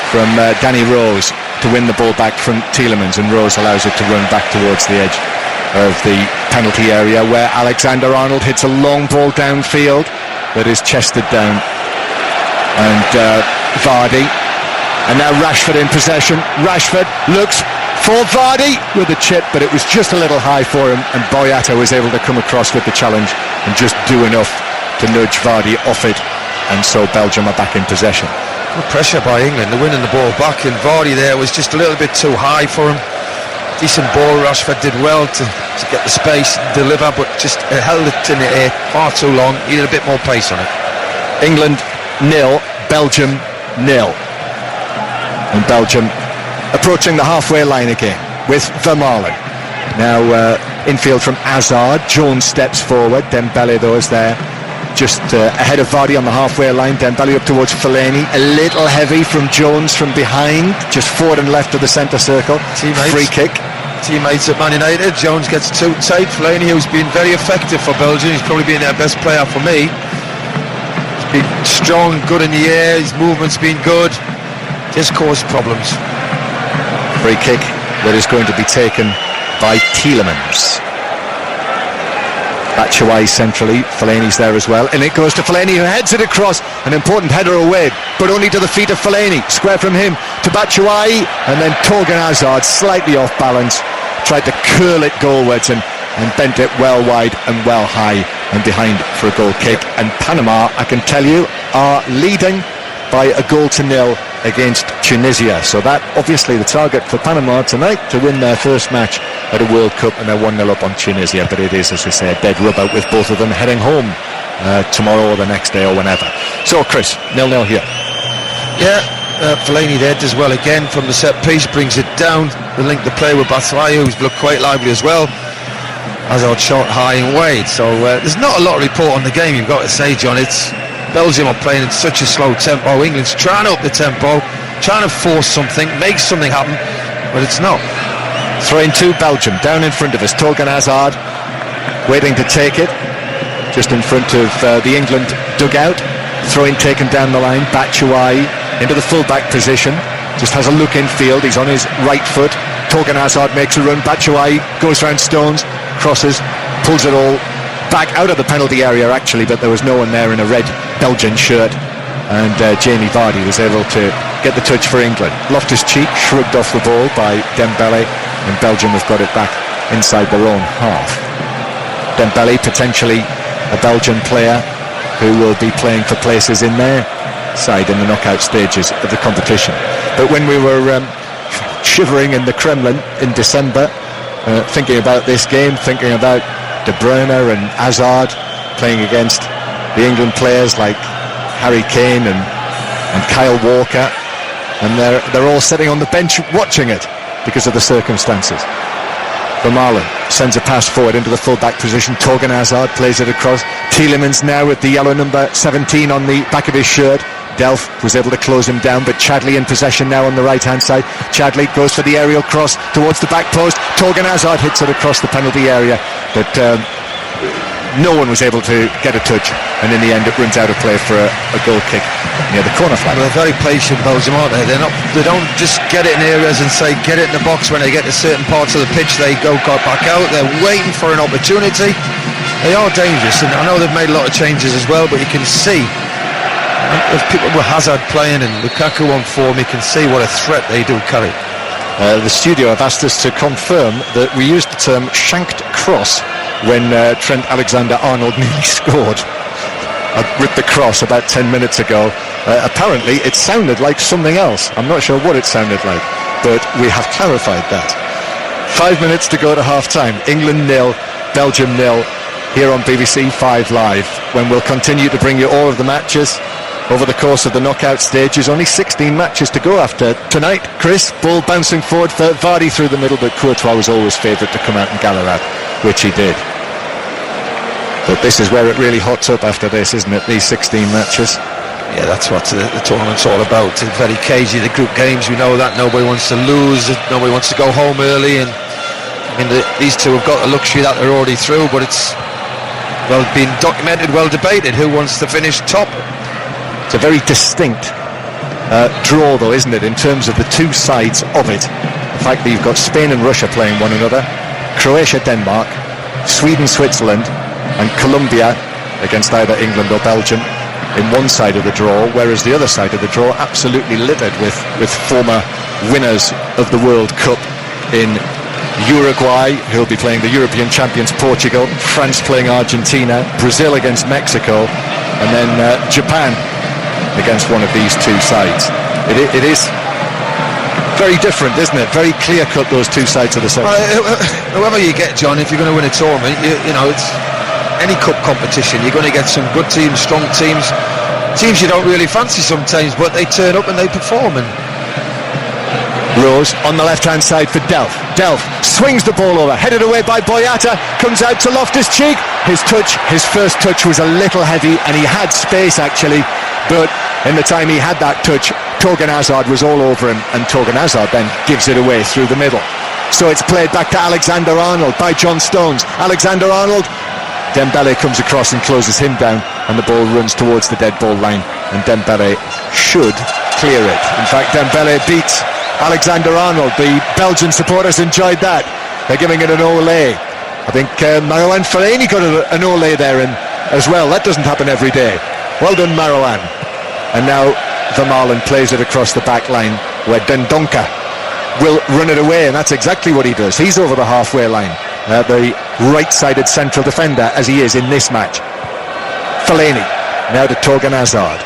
from Danny Rose to win the ball back from Tielemans. And Rose allows it to run back towards the edge of the penalty area, where Alexander-Arnold hits a long ball downfield that is chested down. And Vardy, and now Rashford in possession. Rashford looks for Vardy with a chip, but it was just a little high for him, and Boyata was able to come across with the challenge and just do enough to nudge Vardy off it, and so Belgium are back in possession. Good pressure by England, they're winning the ball back, and Vardy there was just a little bit too high for him. Decent ball, Rashford did well to get the space, deliver, but just held it in the air far too long. Needed a bit more pace on it. England 0, Belgium 0. And Belgium approaching the halfway line again with Vermaelen. Now infield from Hazard. Jones steps forward. Dembele though is there just ahead of Vardy on the halfway line. Dembele up towards Fellaini. A little heavy from Jones from behind, just forward and left of the centre circle. Free kick. Teammates at Man United. Jones gets too tight. Fellaini, who's been very effective for Belgium, he's probably been their best player for me. He's been strong, good in the air, his movement's been good. Just caused problems. Free kick that is going to be taken by Tielemans. Batshuayi centrally, Fellaini's there as well, and it goes to Fellaini, who heads it across. An important header away, but only to the feet of Fellaini. Square from him to Batshuayi, and then Torgan Hazard, slightly off balance, tried to curl it goalwards and bent it well wide and well high and behind for a goal kick. And Panama, I can tell you, are leading by a 1-0 against Tunisia. So that obviously the target for Panama tonight, to win their first match at a World Cup, and they're 1-0 up on Tunisia. But it is, as I say, a dead rub out with both of them heading home tomorrow or the next day or whenever. So Chris, 0-0 here. Yeah, Fellaini there does well again from the set piece, brings it down, the link the play with Batshuayi, who's looked quite lively as well. Hazard shot high and wide. So there's not a lot to report on the game, you've got to say, John. It's Belgium are playing in such a slow tempo. England's trying to up the tempo, trying to force something, make something happen, but it's not. Throw in to Belgium, down in front of us. Torgan Hazard waiting to take it, just in front of the England dugout. Throw-in taken down the line. Batshuayi into the full-back position, just has a look infield. He's on his right foot. Torgan Hazard makes a run. Batshuayi goes round Stones, crosses, pulls it all back out of the penalty area actually, but there was no one there in a red Belgian shirt, and Jamie Vardy was able to get the touch for England. Loftus-Cheek shrugged off the ball by Dembele, and Belgium have got it back inside their own half. Dembele, potentially a Belgian player who will be playing for places in their side in the knockout stages of the competition. But when we were shivering in the Kremlin in December, thinking about this game, thinking about De Bruyne and Hazard playing against the England players like Harry Kane and Kyle Walker, and they're all sitting on the bench watching it because of the circumstances. Vermaelen sends a pass forward into the full-back position. Torgan Hazard plays it across. Tielemans now with the yellow number 17 on the back of his shirt. Delph was able to close him down, but Chadli in possession now on the right-hand side. Chadli goes for the aerial cross towards the back post. Torgan Hazard hits it across the penalty area, but no one was able to get a touch, and in the end it runs out of play for a goal kick near the corner flag. Well, they're very patient, Belgium, aren't they? They don't just get it in areas and say get it in the box. When they get to certain parts of the pitch, they go back out. They're waiting for an opportunity. They are dangerous, and I know they've made a lot of changes as well, but you can see if people with Hazard playing and Lukaku on form, you can see what a threat they do carry. The studio have asked us to confirm that we used the term shanked cross when Trent Alexander-Arnold nearly scored. I ripped the cross about 10 minutes ago, Apparently it sounded like something else. I'm not sure what it sounded like, but we have clarified that. 5 minutes to go to half-time. England 0, Belgium 0, here on BBC 5 Live, when we'll continue to bring you all of the matches over the course of the knockout stages. Only 16 matches to go after tonight. Chris, ball bouncing forward for Vardy through the middle, but Courtois was always favourite to come out and gather at, which he did. But this is where it really hots up after this, isn't it? These 16 matches. Yeah, that's what the tournament's all about. It's very cagey, the group games, we know that. Nobody wants to lose, nobody wants to go home early, and I mean, these two have got the luxury that they're already through, but it's well been documented, well debated, who wants to finish top. It's a very distinct draw, though, isn't it, in terms of the two sides of it. The fact that you've got Spain and Russia playing one another, Croatia, Denmark, Sweden, Switzerland, and Colombia against either England or Belgium in one side of the draw, whereas the other side of the draw absolutely littered with former winners of the World Cup in Uruguay, who'll be playing the European champions Portugal, France playing Argentina, Brazil against Mexico, and then Japan against one of these two sides. It is very different, isn't it? Very clear-cut, those two sides of the section. Whoever you get, John, if you're going to win a tournament, you know, it's any cup competition, you're going to get some good teams, strong teams you don't really fancy sometimes, but they turn up and they perform. And Rose on the left-hand side for Delph. Delph swings the ball over, headed away by Boyata, comes out to Loftus-Cheek. His first touch was a little heavy, and he had space actually, but in the time he had that touch, Torgan Hazard was all over him, and Torgan Hazard then gives it away through the middle. So it's played back to Alexander-Arnold by John Stones. Alexander-Arnold, Dembele comes across and closes him down, and the ball runs towards the dead ball line, and Dembele should clear it. In fact, Dembele beats Alexander-Arnold. The Belgian supporters enjoyed that. They're giving it an ole. I think Marouane Fellaini got an ole there as well. That doesn't happen every day. Well done, Marouane. And now Vermaelen plays it across the back line, where Dendoncker will run it away, and that's exactly what he does. He's over the halfway line, the right-sided central defender as he is in this match. Fellaini now to Torgan Hazard,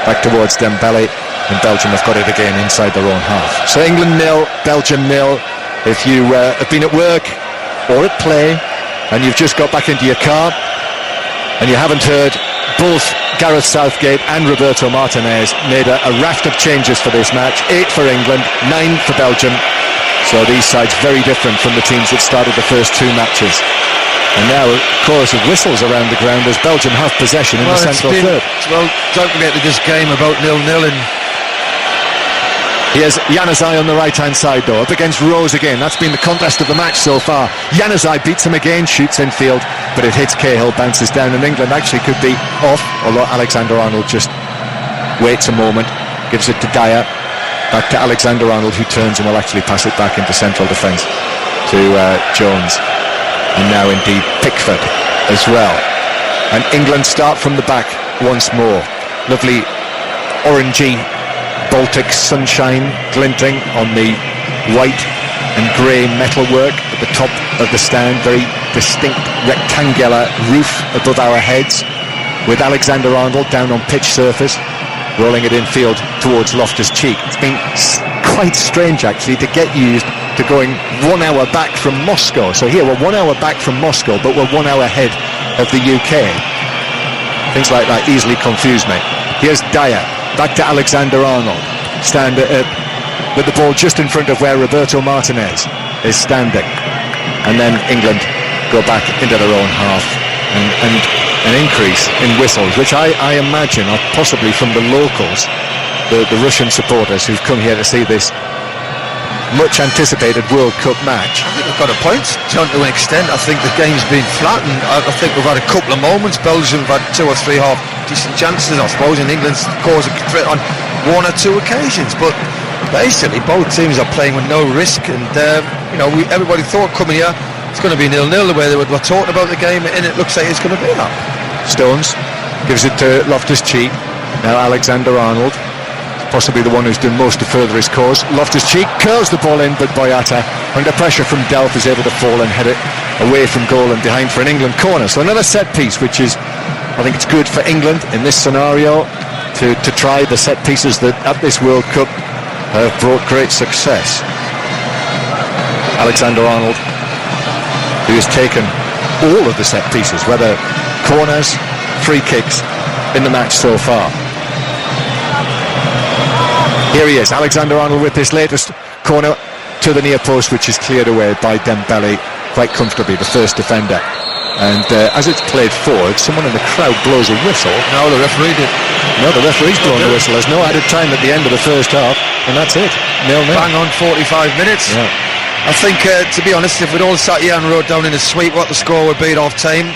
back towards Dembele, and Belgium have got it again inside their own half. So England 0, Belgium 0. If you have been at work or at play and you've just got back into your car and you haven't heard, both Gareth Southgate and Roberto Martinez made a raft of changes for this match. 8 for England, 9 for Belgium. So these sides very different from the teams that started the first two matches. And now a chorus of whistles around the ground as Belgium have possession in the central third. Well, don't forget this game about 0-0, and here's Januzaj on the right-hand side, though, up against Rose again. That's been the contest of the match so far. Januzaj beats him again, shoots in field, but it hits Cahill, bounces down, and England actually could be off, although Alexander-Arnold just waits a moment, gives it to Dyer, back to Alexander-Arnold, who turns and will actually pass it back into central defence to Jones. And now indeed Pickford as well. And England start from the back once more. Lovely orangey Baltic sunshine glinting on the white and grey metalwork at the top of the stand. Very distinct rectangular roof above our heads, with Alexander-Arnold down on pitch surface, rolling it infield towards Loftus-Cheek. It's been quite strange actually to get used to going 1 hour back from Moscow. So here we're 1 hour back from Moscow, but we're 1 hour ahead of the UK. Things like that easily confuse me. Here's Dyer, back to Alexander-Arnold, stand with the ball just in front of where Roberto Martinez is standing. And then England go back into their own half, and an increase in whistles, which I imagine are possibly from the locals, the Russian supporters who've come here to see this much anticipated World Cup match. I think we've got a point, John, to an extent. I think the game's been flat, and I think we've had a couple of moments. Belgium have had 2 or 3 half decent chances, I suppose, and England's caused a threat on 1 or 2 occasions. But basically, both teams are playing with no risk, and everybody thought coming here it's going to be 0-0 the way they were talking about the game, and it looks like it's going to be that. Stones gives it to Loftus-Cheek. Now Alexander-Arnold, possibly the one who's done most to further his cause. Loftus-Cheek curls the ball in, but Boyata, under pressure from Delph, is able to fall and head it away from goal and behind for an England corner. So another set piece, which is, I think it's good for England in this scenario. to try the set pieces that at this World Cup have brought great success. Alexander-Arnold, who has taken all of the set pieces, whether corners, free kicks, in the match so far. Here he is, Alexander-Arnold, with this latest corner to the near post, which is cleared away by Dembele quite comfortably, the first defender. And as it's played forward, someone in the crowd blows a whistle. No, the referee did. No, the referee's blown the whistle. There's no added time at the end of the first half, and that's it. 0-0. Bang on 45 minutes. Yeah. I think, to be honest, if we'd all sat here and wrote down in a suite what the score would be at half time,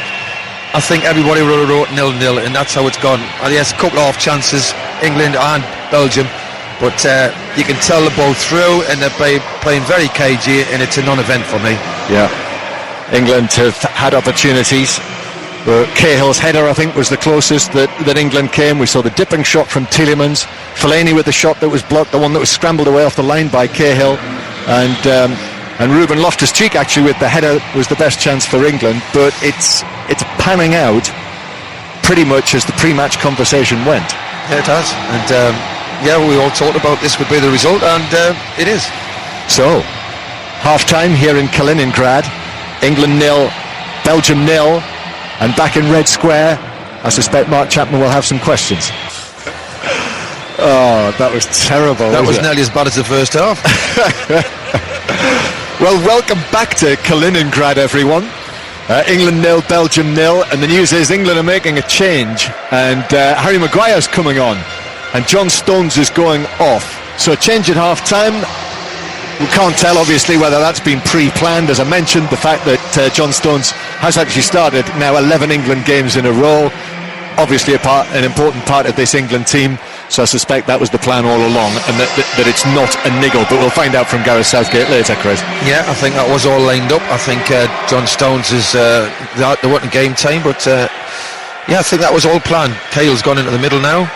I think everybody would have wrote 0-0, and that's how it's gone. Yes, a couple of off chances, England and Belgium, but you can tell they're both through, and they're playing very cagey, and it's a non-event for me. Yeah. England have had opportunities. Cahill's header, I think, was the closest that England came. We saw the dipping shot from Tielemans, Fellaini with the shot that was blocked, the one that was scrambled away off the line by Cahill, and Ruben Loftus-Cheek actually with the header was the best chance for England. But it's panning out pretty much as the pre-match conversation went. Yeah, it has. And we all talked about this would be the result, and it is. So, half-time here in Kaliningrad. England 0, Belgium 0, and back in Red Square, I suspect Mark Chapman will have some questions. Oh, that was terrible. That was nearly as bad as the first half. Well, welcome back to Kaliningrad, everyone. England 0, Belgium 0, and the news is England are making a change, and Harry Maguire's coming on, and John Stones is going off. So a change at half-time. We can't tell, obviously, whether that's been pre-planned. As I mentioned, the fact that John Stones has actually started now 11 England games in a row, obviously an important part of this England team. So I suspect that was the plan all along, and that it's not a niggle. But we'll find out from Gareth Southgate later, Chris. Yeah, I think that was all lined up. I think John Stones is there wasn't game time, but I think that was all planned. Cahill's gone into the middle now,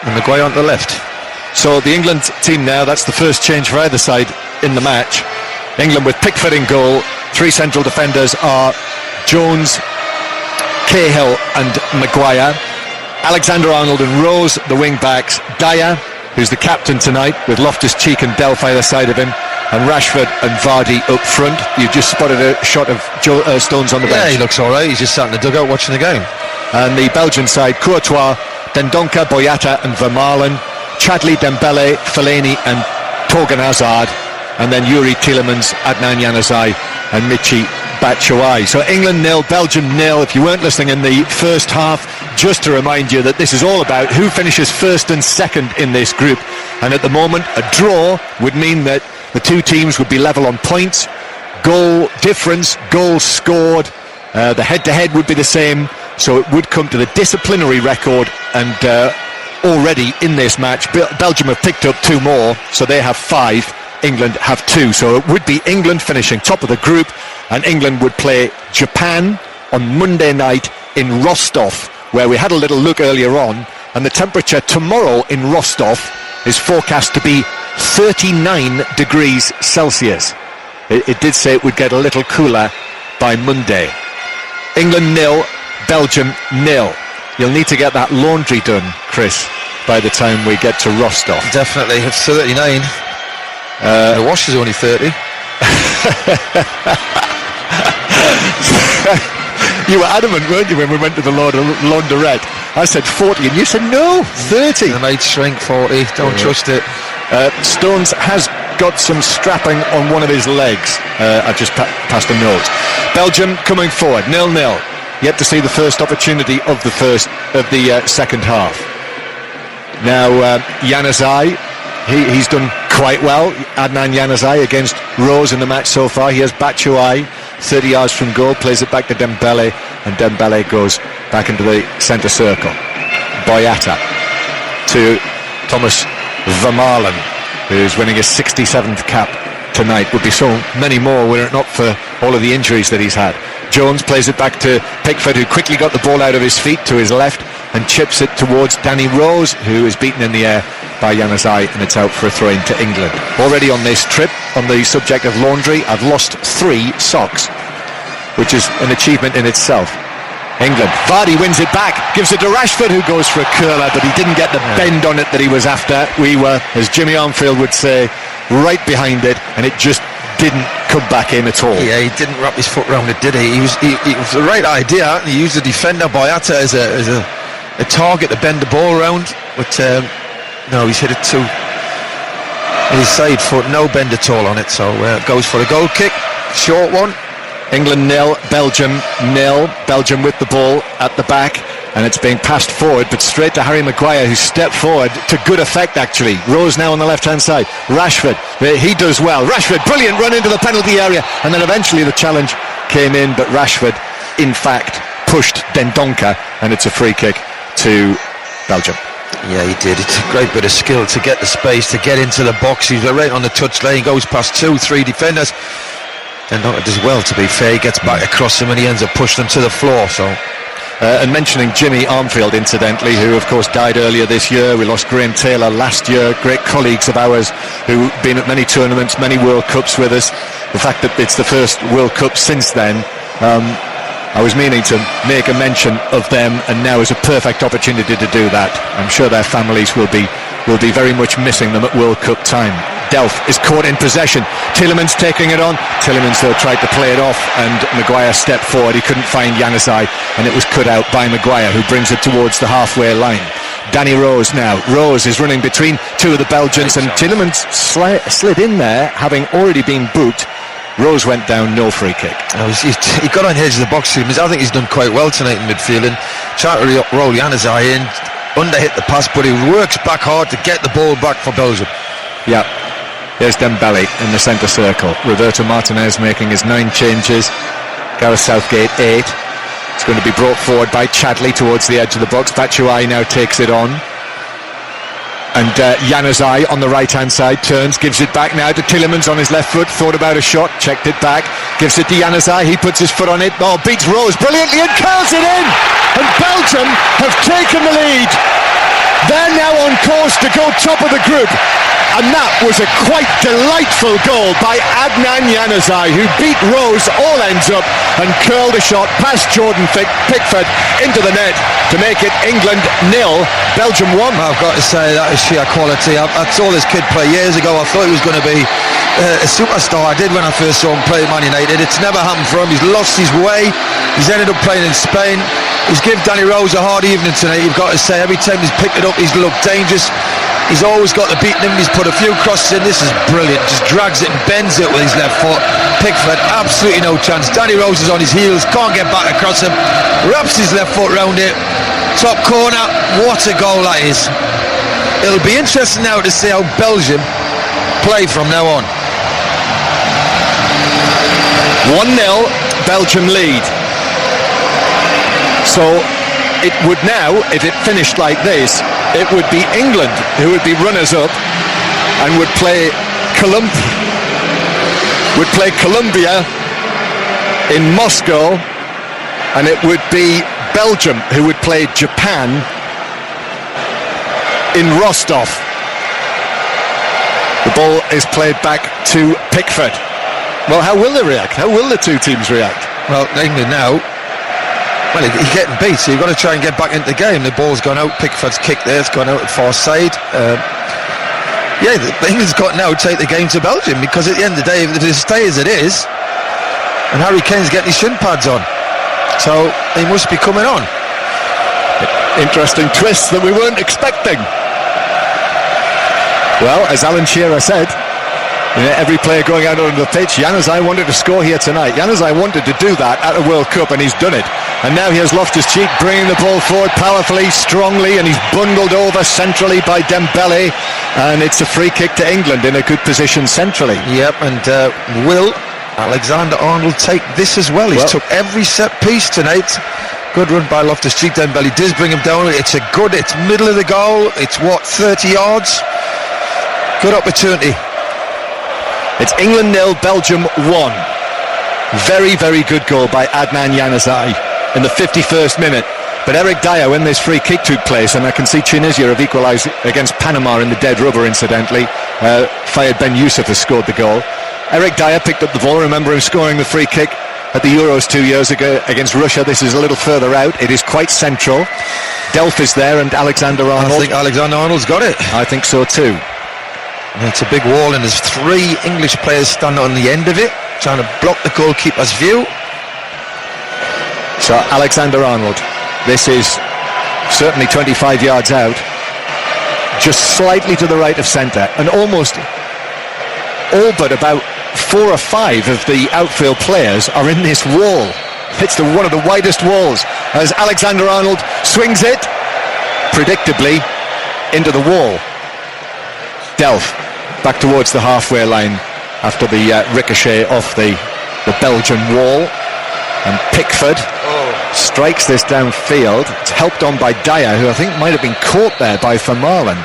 and Maguire on the left. So the England team now, that's the first change for either side in the match. England with Pickford in goal. Three central defenders are Jones, Cahill and Maguire. Alexander-Arnold and Rose, the wing-backs. Dyer, who's the captain tonight, with Loftus-Cheek and Delph either side of him, and Rashford and Vardy up front. You've just spotted a shot of Stones on the bench. Yeah, he looks all right. He's just sat in the dugout watching the game. And the Belgian side, Courtois, Dendoncker, Boyata and Vermaelen. Chadli, Dembele, Fellaini and Torgan Hazard, and then Yuri Tielemans, Adnan Januzaj and Michy Batshuayi. So England 0, Belgium 0. If you weren't listening in the first half, just to remind you that this is all about who finishes first and second in this group, and at the moment a draw would mean that the two teams would be level on points, goal difference, goals scored, the head-to-head would be the same, so it would come to the disciplinary record, and already in this match Belgium have picked up 2 more, so they have 5, England have 2, so it would be England finishing top of the group, and England would play Japan on Monday night in Rostov, where we had a little look earlier on, and the temperature tomorrow in Rostov is forecast to be 39 degrees Celsius. It did say it would get a little cooler by Monday. England 0, Belgium 0. You'll need to get that laundry done, Chris, by the time we get to Rostov. Definitely, it's 39. The wash is only 30. You were adamant, weren't you, when we went to the laundrette? I said 40 and you said no, 30. The maid shrink 40, don't trust it. Stones has got some strapping on one of his legs. I've just passed a note. Belgium coming forward, 0-0. Yet to see the first opportunity of the second half. Now Januzaj, he's done quite well. Adnan Januzaj against Rose in the match so far. He has Batshuayi 30 yards from goal, plays it back to Dembele, and Dembele goes back into the centre circle. Boyata to Thomas Vermaelen, who's winning his 67th cap tonight. Would be so many more were it not for all of the injuries that he's had. Jones plays it back to Pickford, who quickly got the ball out of his feet to his left and chips it towards Danny Rose, who is beaten in the air by Januzaj, and it's out for a throw-in to England. Already on this trip, on the subject of laundry, I've lost 3 socks, which is an achievement in itself. England. Vardy wins it back, gives it to Rashford, who goes for a curler, but he didn't get the bend on it that he was after. We were, as Jimmy Armfield would say, right behind it, and it just didn't come back in at all. Yeah, he didn't wrap his foot around it, did he? It was the right idea. He used the defender Boyata as a target to bend the ball around, but no, he's hit it too. His side foot, no bend at all on it, so goes for a goal kick, short one. England 0, Belgium 0. Belgium with the ball at the back, and it's being passed forward, but straight to Harry Maguire, who stepped forward to good effect actually. Rose now on the left hand side. Rashford, he does well. Rashford, brilliant run into the penalty area, and then eventually the challenge came in, but Rashford in fact pushed Dendoncker, and it's a free kick to Belgium. Yeah, he did. It's a great bit of skill to get the space, to get into the box. He's right on the touch lane, goes past 2-3 defenders. Dendoncker does well, to be fair. He gets back across them and he ends up pushing them to the floor. So, and mentioning Jimmy Armfield, incidentally, who of course died earlier this year. We lost Graham Taylor last year, great colleagues of ours who've been at many tournaments, many World Cups with us. The fact that it's the first World Cup since then, I was meaning to make a mention of them, and now is a perfect opportunity to do that. I'm sure their families will be very much missing them at World Cup time. Delph is caught in possession. Tielemans taking it on. Tielemans though tried to play it off, and Maguire stepped forward. He couldn't find Januzaj, and it was cut out by Maguire, who brings it towards the halfway line. Danny Rose now. Rose is running between two of the Belgians, and Tielemans slid in there, having already been booked. Rose went down, no free kick. He got on the edge of the box. I think he's done quite well tonight in midfield, and tried to roll Januzaj in, underhit the pass, but he works back hard to get the ball back for Belgium. Yeah. There's Dembele in the centre circle. Roberto Martinez making his 9 changes. Gareth Southgate 8. It's going to be brought forward by Chadley towards the edge of the box. Batshuayi now takes it on. And Januzaj on the right-hand side turns, gives it back now to Tielemans on his left foot. Thought about a shot, checked it back, gives it to Januzaj. He puts his foot on it. Oh, beats Rose brilliantly and curls it in. And Belgium have taken the lead. They're now on course to go top of the group. And that was a quite delightful goal by Adnan Januzaj, who beat Rose all ends up and curled a shot past Jordan Pickford into the net to make it England 0, Belgium 1. I've got to say, that is sheer quality. I saw this kid play years ago. I thought he was going to be a superstar. I did when I first saw him play at Man United. It's never happened for him. He's lost his way. He's ended up playing in Spain. He's given Danny Rose a hard evening tonight, you've got to say. Every time he's picked it up, he's looked dangerous. He's always got the beating him. He's put a few crosses in. This is brilliant. Just drags it and bends it with his left foot. Pickford, absolutely no chance. Danny Rose is on his heels, can't get back across him. Wraps his left foot round it. Top corner. What a goal that is. It'll be interesting now to see how Belgium play from now on. 1-0, Belgium lead. So it would now, if it finished like this, it would be England who would be runners-up and would play Colombia in Moscow, and it would be Belgium who would play Japan in Rostov. The ball is played back to Pickford. Well, how will they react? How will the two teams react? Well, England now, well, he's getting beat, so you've got to try and get back into the game. The ball's gone out, Pickford's kick there, it's gone out at far side. England's got now to take the game to Belgium, because at the end of the day, if it stays as it is, and Harry Kane's getting his shin pads on, so he must be coming on. Interesting twist that we weren't expecting. Well, as Alan Shearer said, every player going out on the pitch, Januzaj wanted to score here tonight. Januzaj wanted to do that at a World Cup, and he's done it. And now here's Loftus-Cheek bringing the ball forward powerfully, strongly, and he's bundled over centrally by Dembele, and it's a free kick to England in a good position centrally. Yep, and will Alexander-Arnold take this as well? He's took every set piece tonight. Good run by Loftus-Cheek. Dembele does bring him down. It's middle of the goal. It's 30 yards. Good opportunity. It's England 0, Belgium 1. Very, very good goal by Adnan Januzaj in the 51st minute. But Eric Dyer, when this free kick took place, and I can see Tunisia have equalised against Panama in the dead rubber, incidentally. Fayed Ben Youssef has scored the goal. Eric Dyer picked up the ball, remember him scoring the free kick at the Euros 2 years ago against Russia. This is a little further out. It is quite central. Delph is there and Alexander Arnold. I think Alexander Arnold's got it. I think so too. And it's a big wall, and there's 3 English players standing on the end of it, trying to block the goalkeeper's view. So Alexander Arnold, this is certainly 25 yards out, just slightly to the right of centre, and almost all but about 4 or 5 of the outfield players are in this wall. It's one of the widest walls as Alexander Arnold swings it predictably into the wall. Delph back towards the halfway line after the ricochet off the Belgian wall, and Pickford strikes this downfield. It's helped on by Dyer, who I think might have been caught there by Vermaelen.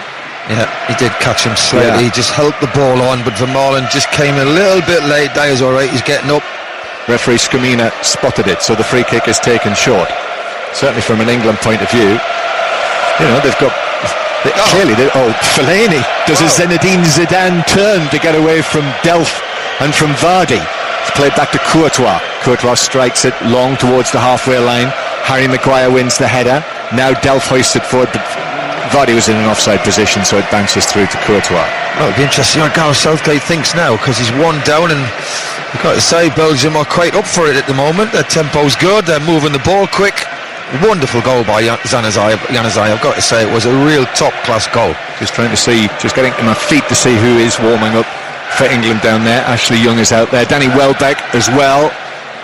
Yeah, he did catch him slightly. Yeah. He just helped the ball on, but Vermaelen just came a little bit late. Dyer's all right, he's getting up. Referee Scamina spotted it, so the free kick is taken short. Certainly from an England point of view, you know, they've got clearly. Fellaini does a Zinedine Zidane turn to get away from Delph and from Vardy. It's played back to Courtois. Courtois strikes it long towards the halfway line. Harry Maguire wins the header. Now Delph hoists it forward, but Vardy was in an offside position, so it bounces through to Courtois. Well, it'll be interesting what Gareth Southgate thinks now, because he's 1 down, and I've got to say Belgium are quite up for it at the moment. Their tempo's good, they're moving the ball quick. Wonderful goal by Januzaj. I've got to say it was a real top-class goal. Just getting to my feet to see who is warming up for England down there. Ashley Young is out there. Danny Welbeck as well.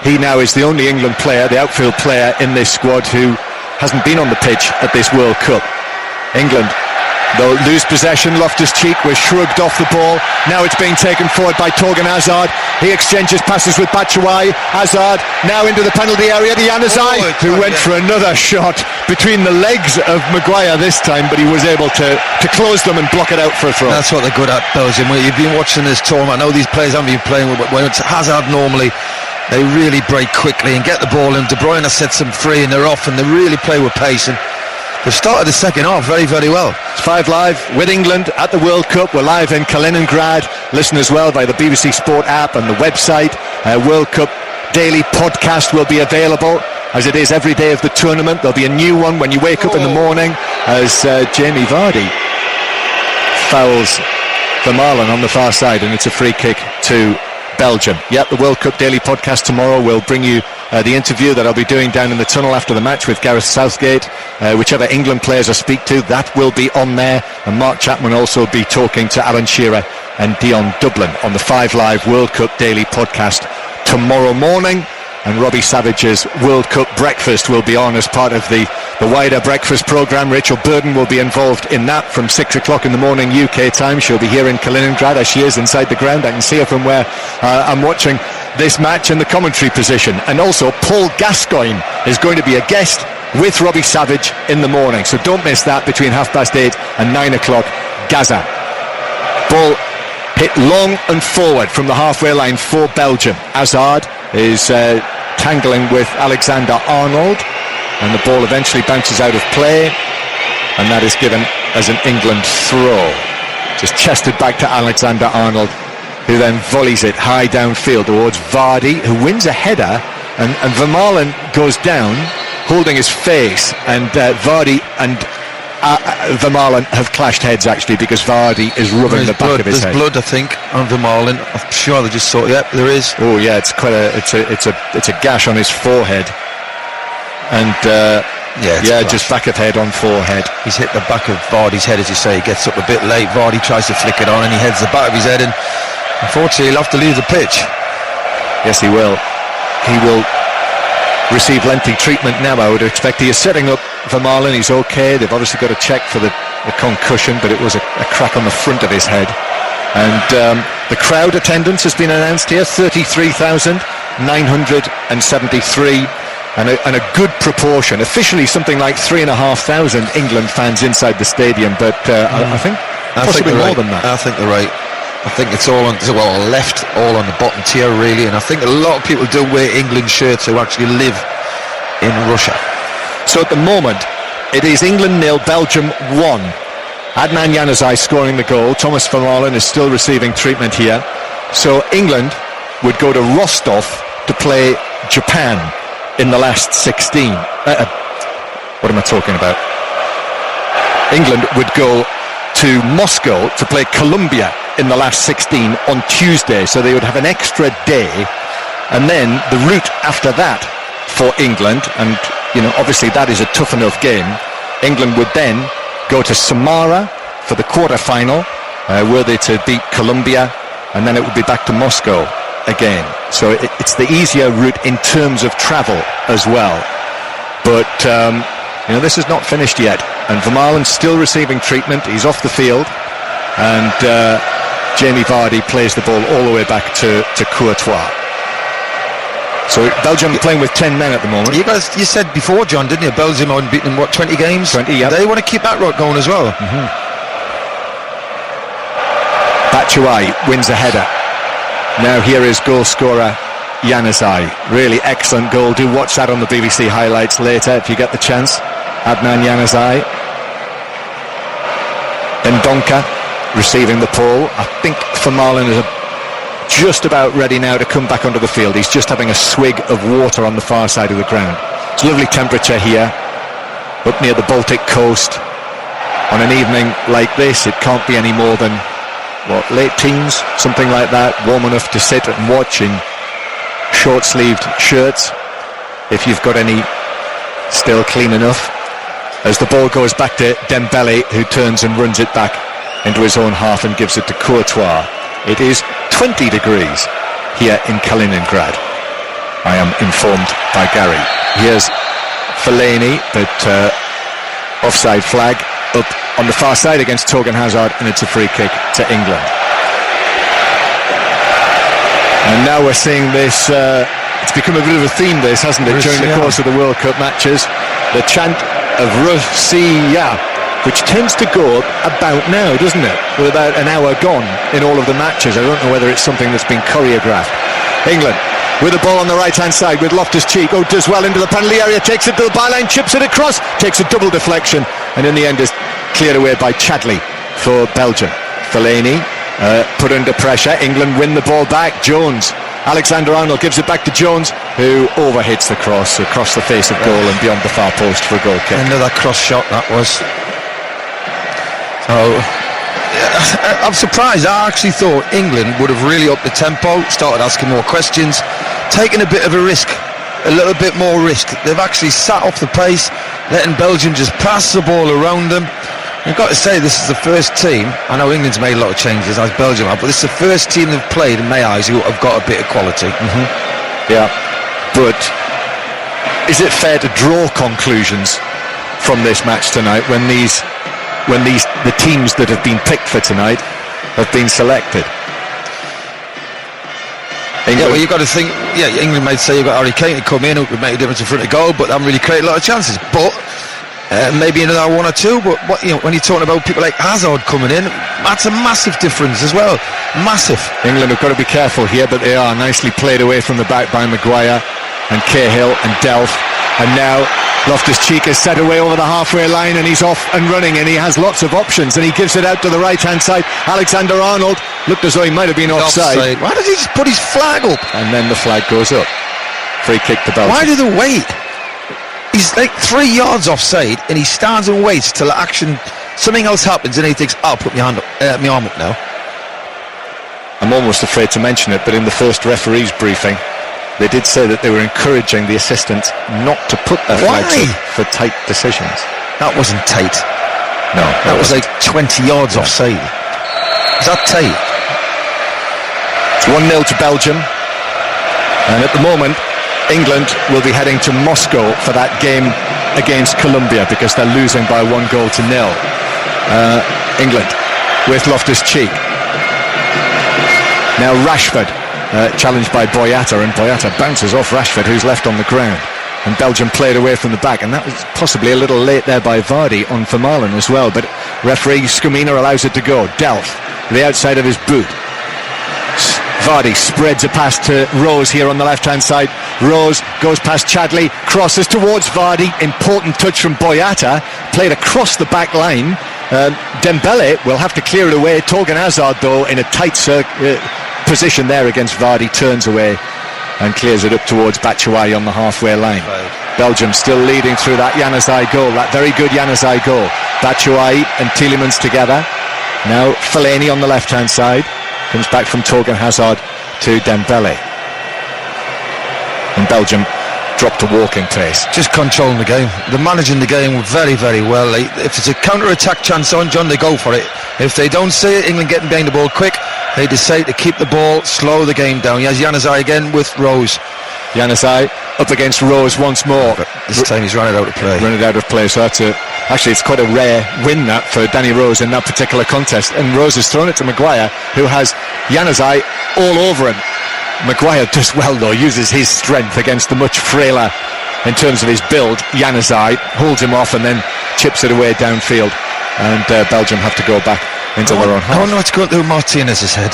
He now is the only England player, the outfield player in this squad, who hasn't been on the pitch at this World Cup. England, they'll lose possession. Loftus-Cheek was shrugged off the ball. Now it's being taken forward by Torgan Hazard. He exchanges passes with Batshuayi. Hazard now into the penalty area to Januzaj, who went for another shot between the legs of Maguire this time, but he was able to close them and block it out for a throw. That's what they're good at, Belgium. You've been watching this tournament. I know these players haven't been playing, but when it's Hazard normally, they really break quickly and get the ball in. De Bruyne sets them free and they're off, and they really play with pace. And they've started the second half very, very well. It's 5 Live with England at the World Cup. We're live in Kaliningrad. Listen as well via the BBC Sport app and the website. World Cup daily podcast will be available, as it is every day of the tournament. There'll be a new one when you wake up in the morning, as Jamie Vardy fouls Vermaelen on the far side, and it's a free kick to Belgium. Yep, the World Cup daily podcast tomorrow will bring you the interview that I'll be doing down in the tunnel after the match with Gareth Southgate. Whichever England players I speak to, that will be on there. And Mark Chapman will also be talking to Alan Shearer and Dion Dublin on the 5 Live World Cup daily podcast tomorrow morning. And Robbie Savage's World Cup breakfast will be on as part of the wider breakfast programme. Rachel Burden will be involved in that from 6 o'clock in the morning UK time. She'll be here in Kaliningrad, as she is inside the ground. I can see her from where I'm watching this match in the commentary position. And also Paul Gascoigne is going to be a guest with Robbie Savage in the morning, so don't miss that between 8:30 and 9 o'clock. Gaza. Ball hit long and forward from the halfway line for Belgium. Hazard is tangling with Alexander Arnold, and the ball eventually bounces out of play, and that is given as an England throw. Just chested back to Alexander Arnold, who then volleys it high downfield towards Vardy, who wins a header, and Vermaelen goes down holding his face, and Vardy and Vermaelen have clashed heads, actually, because Vardy is rubbing the back of his head. There's blood, I think, on Vermaelen. I'm sure they just saw. Yep, there is. Oh yeah, it's quite it's a gash on his forehead, and just back of head on forehead. He's hit the back of Vardy's head, as you say. He gets up a bit late. Vardy tries to flick it on, and he heads the back of his head, and unfortunately he'll have to leave the pitch. Yes, he will. He will receive lengthy treatment now, I would expect. He is setting up Vermaelen. He's okay. They've obviously got to check for the concussion, but it was a crack on the front of his head. And the crowd attendance has been announced here, 33,973, and a good proportion. Officially something like 3,500 England fans inside the stadium, but I think possibly more than that. I think they're right. I think it's all on, left, all on the bottom tier, really, and I think a lot of people do wear England shirts who actually live in Russia. So at the moment, it is England 0, Belgium 1. Adnan Januzaj scoring the goal. Thomas Vermaelen is still receiving treatment here. So England would go to Rostov to play Japan in the last 16. What am I talking about? England would go to Moscow to play Colombia in the last 16 on Tuesday, so they would have an extra day, and then the route after that for England, and obviously that is a tough enough game. England would then go to Samara for the quarter-final, were they to beat Colombia, and then it would be back to Moscow again. So it's the easier route in terms of travel as well. But this is not finished yet, and Vermaelen's still receiving treatment. He's off the field, and Jamie Vardy plays the ball all the way back to Courtois. So Belgium playing with 10 men at the moment. You said before, John, didn't you? Belgium haven't beaten them, 20 games? 20, yeah. They want to keep that rock going as well. Batshuayi wins a header. Now here is goal scorer Januzaj. Really excellent goal. Do watch that on the BBC highlights later if you get the chance. Adnan Januzaj. Ndonka receiving the ball. I think Vermaelen is just about ready now to come back onto the field. He's just having a swig of water on the far side of the ground. It's lovely temperature here up near the Baltic coast. On an evening like this, it can't be any more than late teens, something like that. Warm enough to sit and watch in short-sleeved shirts, if you've got any still clean enough. As the ball goes back to Dembele, who turns and runs it back into his own half and gives it to Courtois. It is 20 degrees here in Kaliningrad, I am informed by Gary. Here's Fellaini, but offside flag up on the far side against Torgan Hazard, and it's a free kick to England. And now we're seeing this, it's become a bit of a theme, this, hasn't it, during the course of the World Cup matches. The chant of Russia, which tends to go up about now, doesn't it? With about an hour gone in all of the matches. I don't know whether it's something that's been choreographed. England with the ball on the right-hand side with Loftus-Cheek. Does well into the penalty area, takes it to the byline, chips it across, takes a double deflection, and in the end is cleared away by Chadli for Belgium. Fellaini put under pressure. England win the ball back. Jones. Alexander-Arnold gives it back to Jones, who overhits the cross across the face of goal and beyond the far post for a goal kick. Another cross shot that was. So I'm surprised. I actually thought England would have really upped the tempo, started asking more questions, taken a bit of a risk, a little bit more risk. They've actually sat off the pace, letting Belgium just pass the ball around them. I've got to say, this is the first team, I know England's made a lot of changes as Belgium have, but this is the first team they've played in my eyes who have got a bit of quality. Yeah, but is it fair to draw conclusions from this match tonight when the teams that have been picked for tonight have been selected? Yeah, well, you've got to think, England might say you've got Harry Kane to come in who could make a difference in front of goal, but that haven't really created a lot of chances. But maybe another one or two, but when you're talking about people like Hazard coming in, that's a massive difference as well. Massive. England have got to be careful here, but they are nicely played away from the back by Maguire and Cahill and Delph. And now Loftus-Cheek is set away over the halfway line, and he's off and running, and he has lots of options, and he gives it out to the right-hand side. Alexander-Arnold looked as though he might have been offside. Why did he just put his flag up? And then the flag goes up. Free kick to Belgium. Why do they wait? He's like 3 yards offside, and he stands and waits till something else happens, and he thinks, I'll put my arm up now. I'm almost afraid to mention it, but in the first referee's briefing, they did say that they were encouraging the assistants not to put their flags up for tight decisions. That wasn't tight. No. That was like 20 yards offside. Is that tight? It's 1-0 to Belgium. And at the moment, England will be heading to Moscow for that game against Colombia because they're losing by 1-0. England with Loftus-Cheek. Now Rashford challenged by Boyata, and Boyata bounces off Rashford, who's left on the ground. And Belgium played away from the back, and that was possibly a little late there by Vardy on Vermaelen as well, but referee Skumina allows it to go. Delph, the outside of his boot. Vardy spreads a pass to Rose here on the left-hand side. Rose goes past Chadli, crosses towards Vardy. Important touch from Boyata, played across the back line. Dembele will have to clear it away. Torgan Hazard, though, in a tight position there against Vardy, turns away and clears it up towards Batshuayi on the halfway line. Right. Belgium still leading through that Januzaj goal, that very good Januzaj goal. Batshuayi and Tielemans together. Now Fellaini on the left-hand side. Comes back from Torgan Hazard to Dembele. And Belgium dropped to walking pace. Just controlling the game. They're managing the game very, very well. If it's a counter-attack chance on, John, they go for it. If they don't see it, England getting behind the ball quick, they decide to keep the ball, slow the game down. Here's Januzaj again with Rose. Januzaj up against Rose once more. But this time he's run it out of play. Run it out of play, so that's actually it's quite a rare win that for Danny Rose in that particular contest. And Rose has thrown it to Maguire, who has Januzaj all over him. Maguire does well though, uses his strength against the much frailer in terms of his build Januzaj, holds him off and then chips it away downfield, and Belgium have to go back into their own half. I wonder what's going through Martinez's head,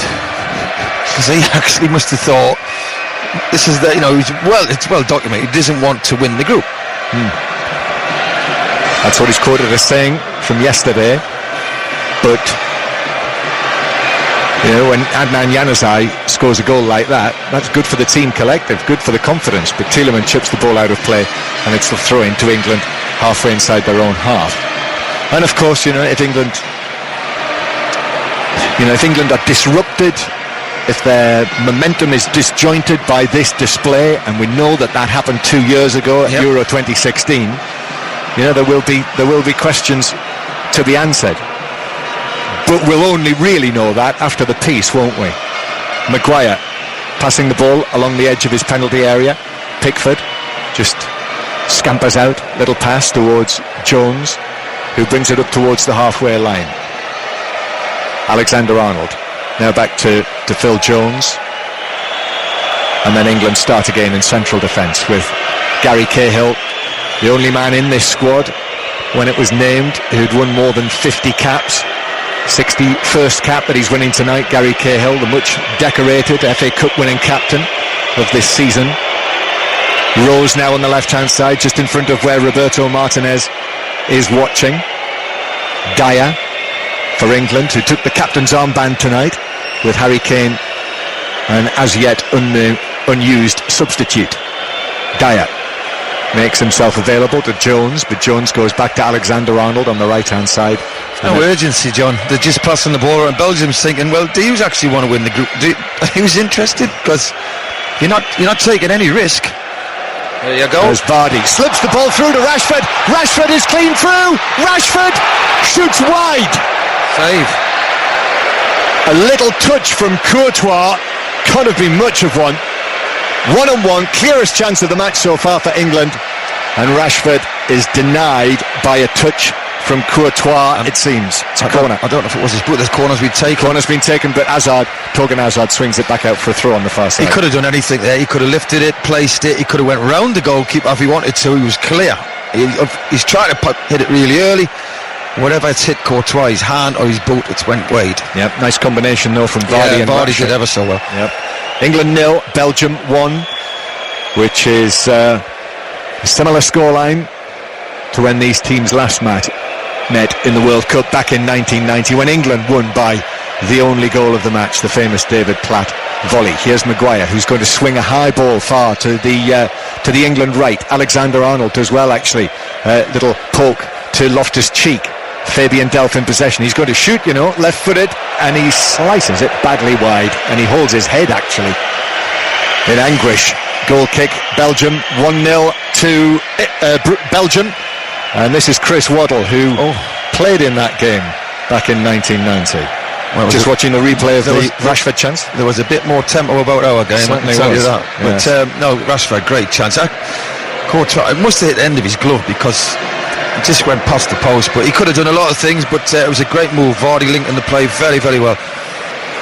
because he actually must have thought this is the, it's well documented, he doesn't want to win the group. That's what he's quoted as saying from yesterday. But when Adnan Januzaj scores a goal like that, that's good for the team collective, good for the confidence. But Tielemans chips the ball out of play, and it's the throw-in to England halfway inside their own half. And of course, if England are disrupted, if their momentum is disjointed by this display, and we know that happened 2 years ago at Euro 2016, there will be questions to be answered. But we'll only really know that after the piece, won't we? Maguire passing the ball along the edge of his penalty area. Pickford just scampers out, little pass towards Jones, who brings it up towards the halfway line. Alexander-Arnold now back to Phil Jones, and then England start again in central defence with Gary Cahill, the only man in this squad when it was named who'd won more than 50 caps. 61st cap that he's winning tonight. Gary Cahill, the much decorated FA Cup winning captain of this season. Rose now on the left hand side, just in front of where Roberto Martinez is watching. Dyer for England, who took the captain's armband tonight with Harry Kane, an as yet unused substitute. Dyer makes himself available to Jones, but Jones goes back to Alexander-Arnold on the right-hand side. No urgency, John. They're just passing the ball around. Belgium's thinking, well, do you actually want to win the group? He was interested, because you're not taking any risk. There you go. There's Vardy, slips the ball through to Rashford. Rashford is clean through. Rashford shoots wide. Save. A little touch from Courtois, can't have been much of one. 1-on-1, clearest chance of the match so far for England, and Rashford is denied by a touch from Courtois, it seems. It's a corner. I don't know if it was his boot. There's corner's been taken. Corner's been taken, but Torgan Hazard swings it back out for a throw on the far side. He could have done anything there. He could have lifted it, placed it. He could have went round the goalkeeper if he wanted to. He was clear. He's trying to hit it really early. Whatever it's hit Courtois, his hand or his boot, it's went wide. Yep, nice combination though from Vardy and Vardy Rashford. did ever so well. Yep. England 0, Belgium 1, which is a similar scoreline to when these teams last met in the World Cup back in 1990, when England won by the only goal of the match, the famous David Platt volley. Here's Maguire, who's going to swing a high ball far to the England right. Alexander-Arnold does well, actually. Little poke to Loftus-Cheek. Fabian Delph in possession. He's going to shoot, left-footed, and he slices it badly wide, and he holds his head, actually, in anguish. Goal kick, Belgium 1-0 to Belgium, and this is Chris Waddle, who played in that game back in 1990. Well, just watching the replay of the Rashford chance. There was a bit more tempo about our game, I can tell you that. Yes. But no, Rashford, great chance. Courtois, it must have hit the end of his glove, because it just went past the post, but he could have done a lot of things, but it was a great move. Vardy linked in the play very, very well.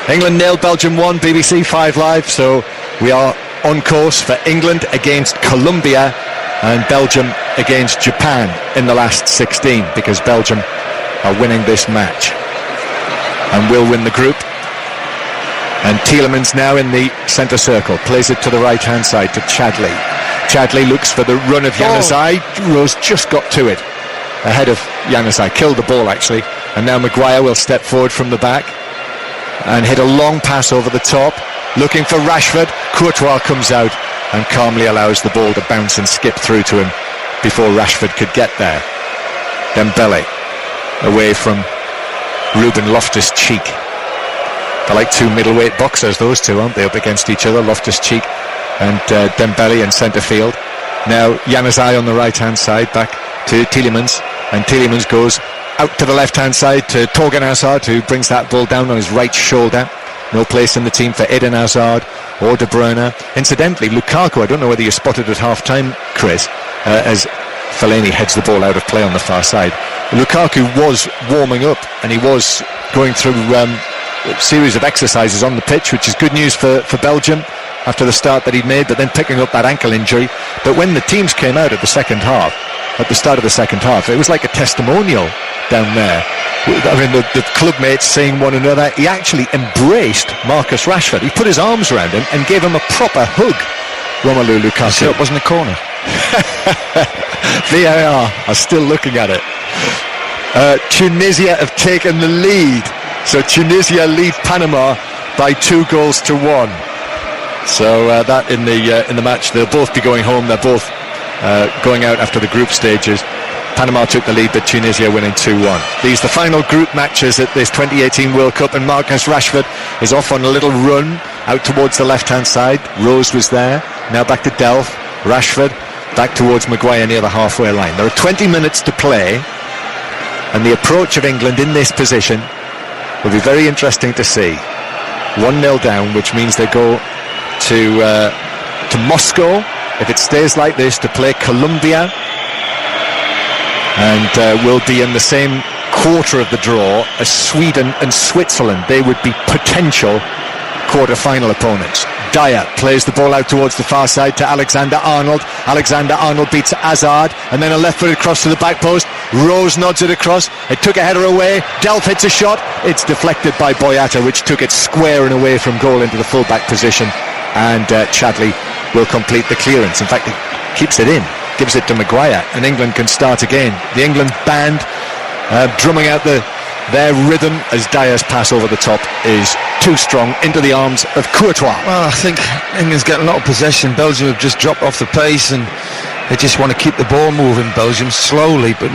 England 0, Belgium 1, BBC 5 Live, so we are on course for England against Colombia and Belgium against Japan in the last 16, because Belgium are winning this match and will win the group. And Tielemans now in the centre circle, plays it to the right hand side to Chadli. Chadli looks for the run of Januzaj. Rose just got to it ahead of Januzaj, killed the ball actually, and now Maguire will step forward from the back and hit a long pass over the top, looking for Rashford. Courtois comes out and calmly allows the ball to bounce and skip through to him before Rashford could get there. Dembele away from Ruben Loftus-Cheek. They're like two middleweight boxers, those two, aren't they, up against each other, Loftus-Cheek and Dembele in centre field. Now Januzaj on the right hand side, back to Tielemans, and Tielemans goes out to the left hand side to Torgan Hazard, who brings that ball down on his right shoulder. No place in the team for Eden Hazard or De Bruyne. Incidentally, Lukaku, I don't know whether you spotted at half time, Chris, as Fellaini heads the ball out of play on the far side. Lukaku was warming up and he was going through a series of exercises on the pitch, which is good news for Belgium after the start that he'd made, but then picking up that ankle injury. But when the teams came out at the second half, at the start of the second half, it was like a testimonial down there. I mean, the club mates saying one another. He actually embraced Marcus Rashford. He put his arms around him and gave him a proper hug. Romelu Lukaku. So it wasn't a corner. VAR are still looking at it. Tunisia have taken the lead. So Tunisia lead Panama by 2-1. So that in the match, they'll both be going home. They're both going out after the group stages. Panama took the lead, but Tunisia winning 2-1. These are the final group matches at this 2018 World Cup, and Marcus Rashford is off on a little run out towards the left-hand side. Rose was there. Now back to Delph. Rashford back towards Maguire near the halfway line. There are 20 minutes to play, and the approach of England in this position will be very interesting to see. 1-0 down, which means they go to Moscow, if it stays like this, to play Colombia, and will be in the same quarter of the draw as Sweden and Switzerland. They would be potential quarter-final opponents. Dyer plays the ball out towards the far side to Alexander-Arnold. Alexander-Arnold beats Hazard, and then a left-footed cross to the back post. Rose nods it across. It took a header away. Delph hits a shot. It's deflected by Boyata, which took it square and away from goal into the full-back position. And Chadley will complete the clearance. In fact, he keeps it in, gives it to Maguire, and England can start again. The England band drumming out their rhythm as Dyer's pass over the top is too strong into the arms of Courtois. Well, I think England's getting a lot of possession. Belgium have just dropped off the pace and they just want to keep the ball moving, Belgium, slowly. But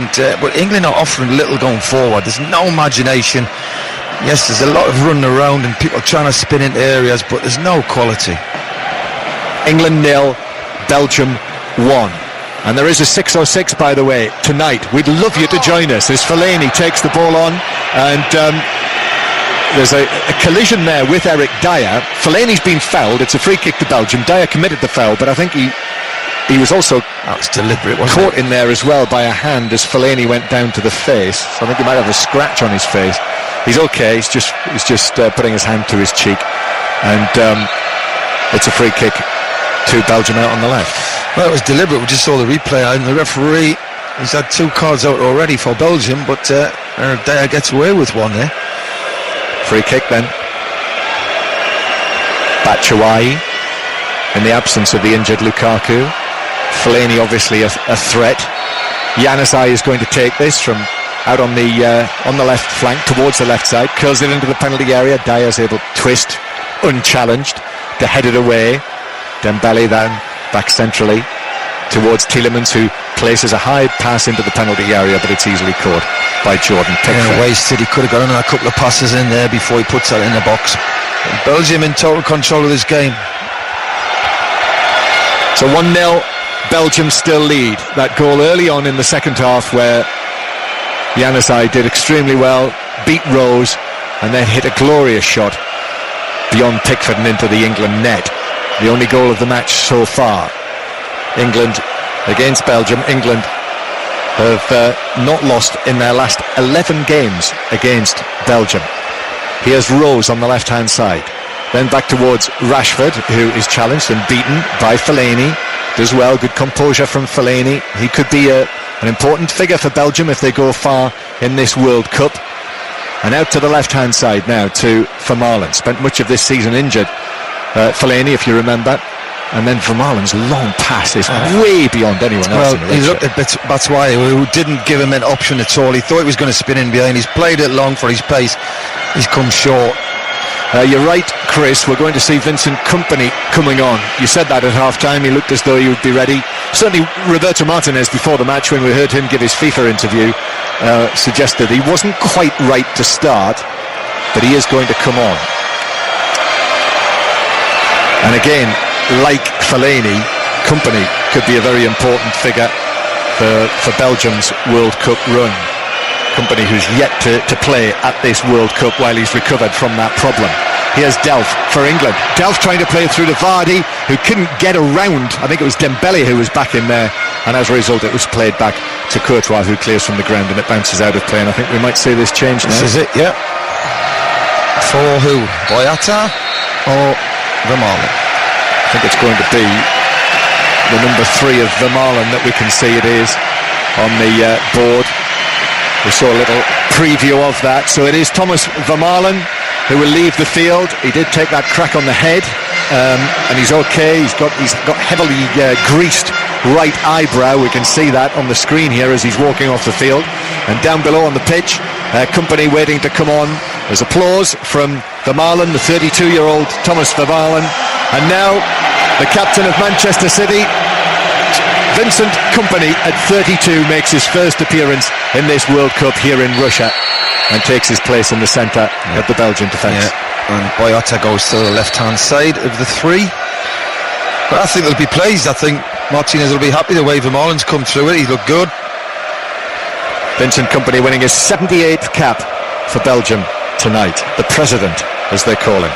England are offering little going forward. There's no imagination. Yes, there's a lot of running around and people trying to spin into areas, but there's no quality. England 0, Belgium 1. And there is a 606, by the way, tonight. We'd love you to join us as Fellaini takes the ball on, and there's a collision there with Eric Dyer. Fellaini's been fouled. It's a free kick to Belgium. Dyer committed the foul, but I think he was also deliberate, caught in there as well by a hand as Fellaini went down to the face. So I think he might have a scratch on his face. He's okay. He's just putting his hand to his cheek, and it's a free kick to Belgium out on the left. Well, it was deliberate. We just saw the replay, and the referee, he's had 2 cards out already for Belgium, but Dyer gets away with one there. Free kick then. Batshuayi in the absence of the injured Lukaku. Fellaini obviously a threat. Januzaj is going to take this from out on the left flank towards the left side, curls it into the penalty area. Dyer's able to twist, unchallenged, to head it away. Dembele then back centrally towards Tielemans, who places a high pass into the penalty area, but it's easily caught by Jordan Pickford. Wasted. He could have got another couple of passes in there before he puts that in the box. And Belgium in total control of this game. So 1-0, Belgium still lead. That goal early on in the second half where Januzaj did extremely well, beat Rose, and then hit a glorious shot beyond Pickford and into the England net. The only goal of the match so far. England against Belgium. England have not lost in their last 11 games against Belgium. Here's Rose on the left-hand side. Then back towards Rashford, who is challenged and beaten by Fellaini. Does well, good composure from Fellaini. He could be an important figure for Belgium if they go far in this World Cup. And out to the left-hand side now to Vermaelen. Spent much of this season injured. Fellaini, if you remember, and then Vermaelen's long pass is way beyond anyone else. Well, he looked at Batshuayi, who didn't give him an option at all. He thought he was going to spin in behind. He's played it long for his pace. He's come short. You're right, Chris, we're going to see Vincent Kompany coming on. You said that at half-time, he looked as though he would be ready. Certainly Roberto Martinez, before the match, when we heard him give his FIFA interview, suggested he wasn't quite right to start, but he is going to come on. And again, like Fellaini, Kompany could be a very important figure for Belgium's World Cup run. Kompany, who's yet to play at this World Cup while he's recovered from that problem. Here's Delph for England. Delph trying to play through to Vardy, who couldn't get around. I think it was Dembele who was back in there, and as a result it was played back to Courtois, who clears from the ground, and it bounces out of play. And I think we might see this change now. This is it, yeah. For who? Boyata or Vermaelen? I think it's going to be the number 3 of Vermaelen that we can see it is on the board. We saw a little preview of that. So it is Thomas Vermaelen who will leave the field. He did take that crack on the head, and he's okay. He's got heavily greased right eyebrow. We can see that on the screen here as he's walking off the field. And down below on the pitch, Kompany waiting to come on. There's applause from Vermaelen, the 32-year-old Thomas Vermaelen. And now the captain of Manchester City, Vincent Kompany, at 32, makes his first appearance in this World Cup here in Russia and takes his place in the centre of the Belgian defence. Yeah. And Boyata goes to the left-hand side of the 3. But I think they'll be pleased. I think Martinez will be happy the way Vermeulen's come through it. He looked good. Vincent Kompany winning his 78th cap for Belgium tonight. The president, as they call him.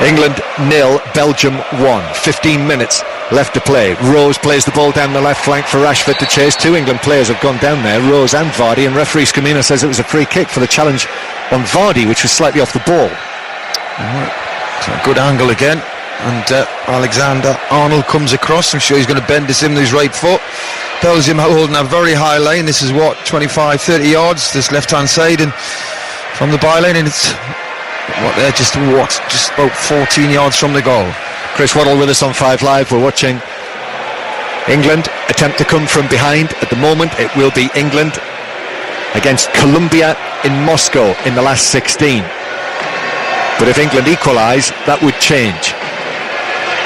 England 0, Belgium 1. 15 minutes left to play. Rose plays the ball down the left flank for Rashford to chase. 2 England players have gone down there, Rose and Vardy, and referee Scamina says it was a free kick for the challenge on Vardy, which was slightly off the ball. So a good angle again, and Alexander-Arnold comes across. I'm sure he's going to bend this in with his right foot. Belgium holding a very high line. This is 25-30 yards, this left-hand side, and from the byline, and it's just about 14 yards from the goal. Chris Waddle with us on 5 Live. We're watching England attempt to come from behind. At the moment it will be England against Colombia in Moscow in the last 16. But if England equalise, that would change.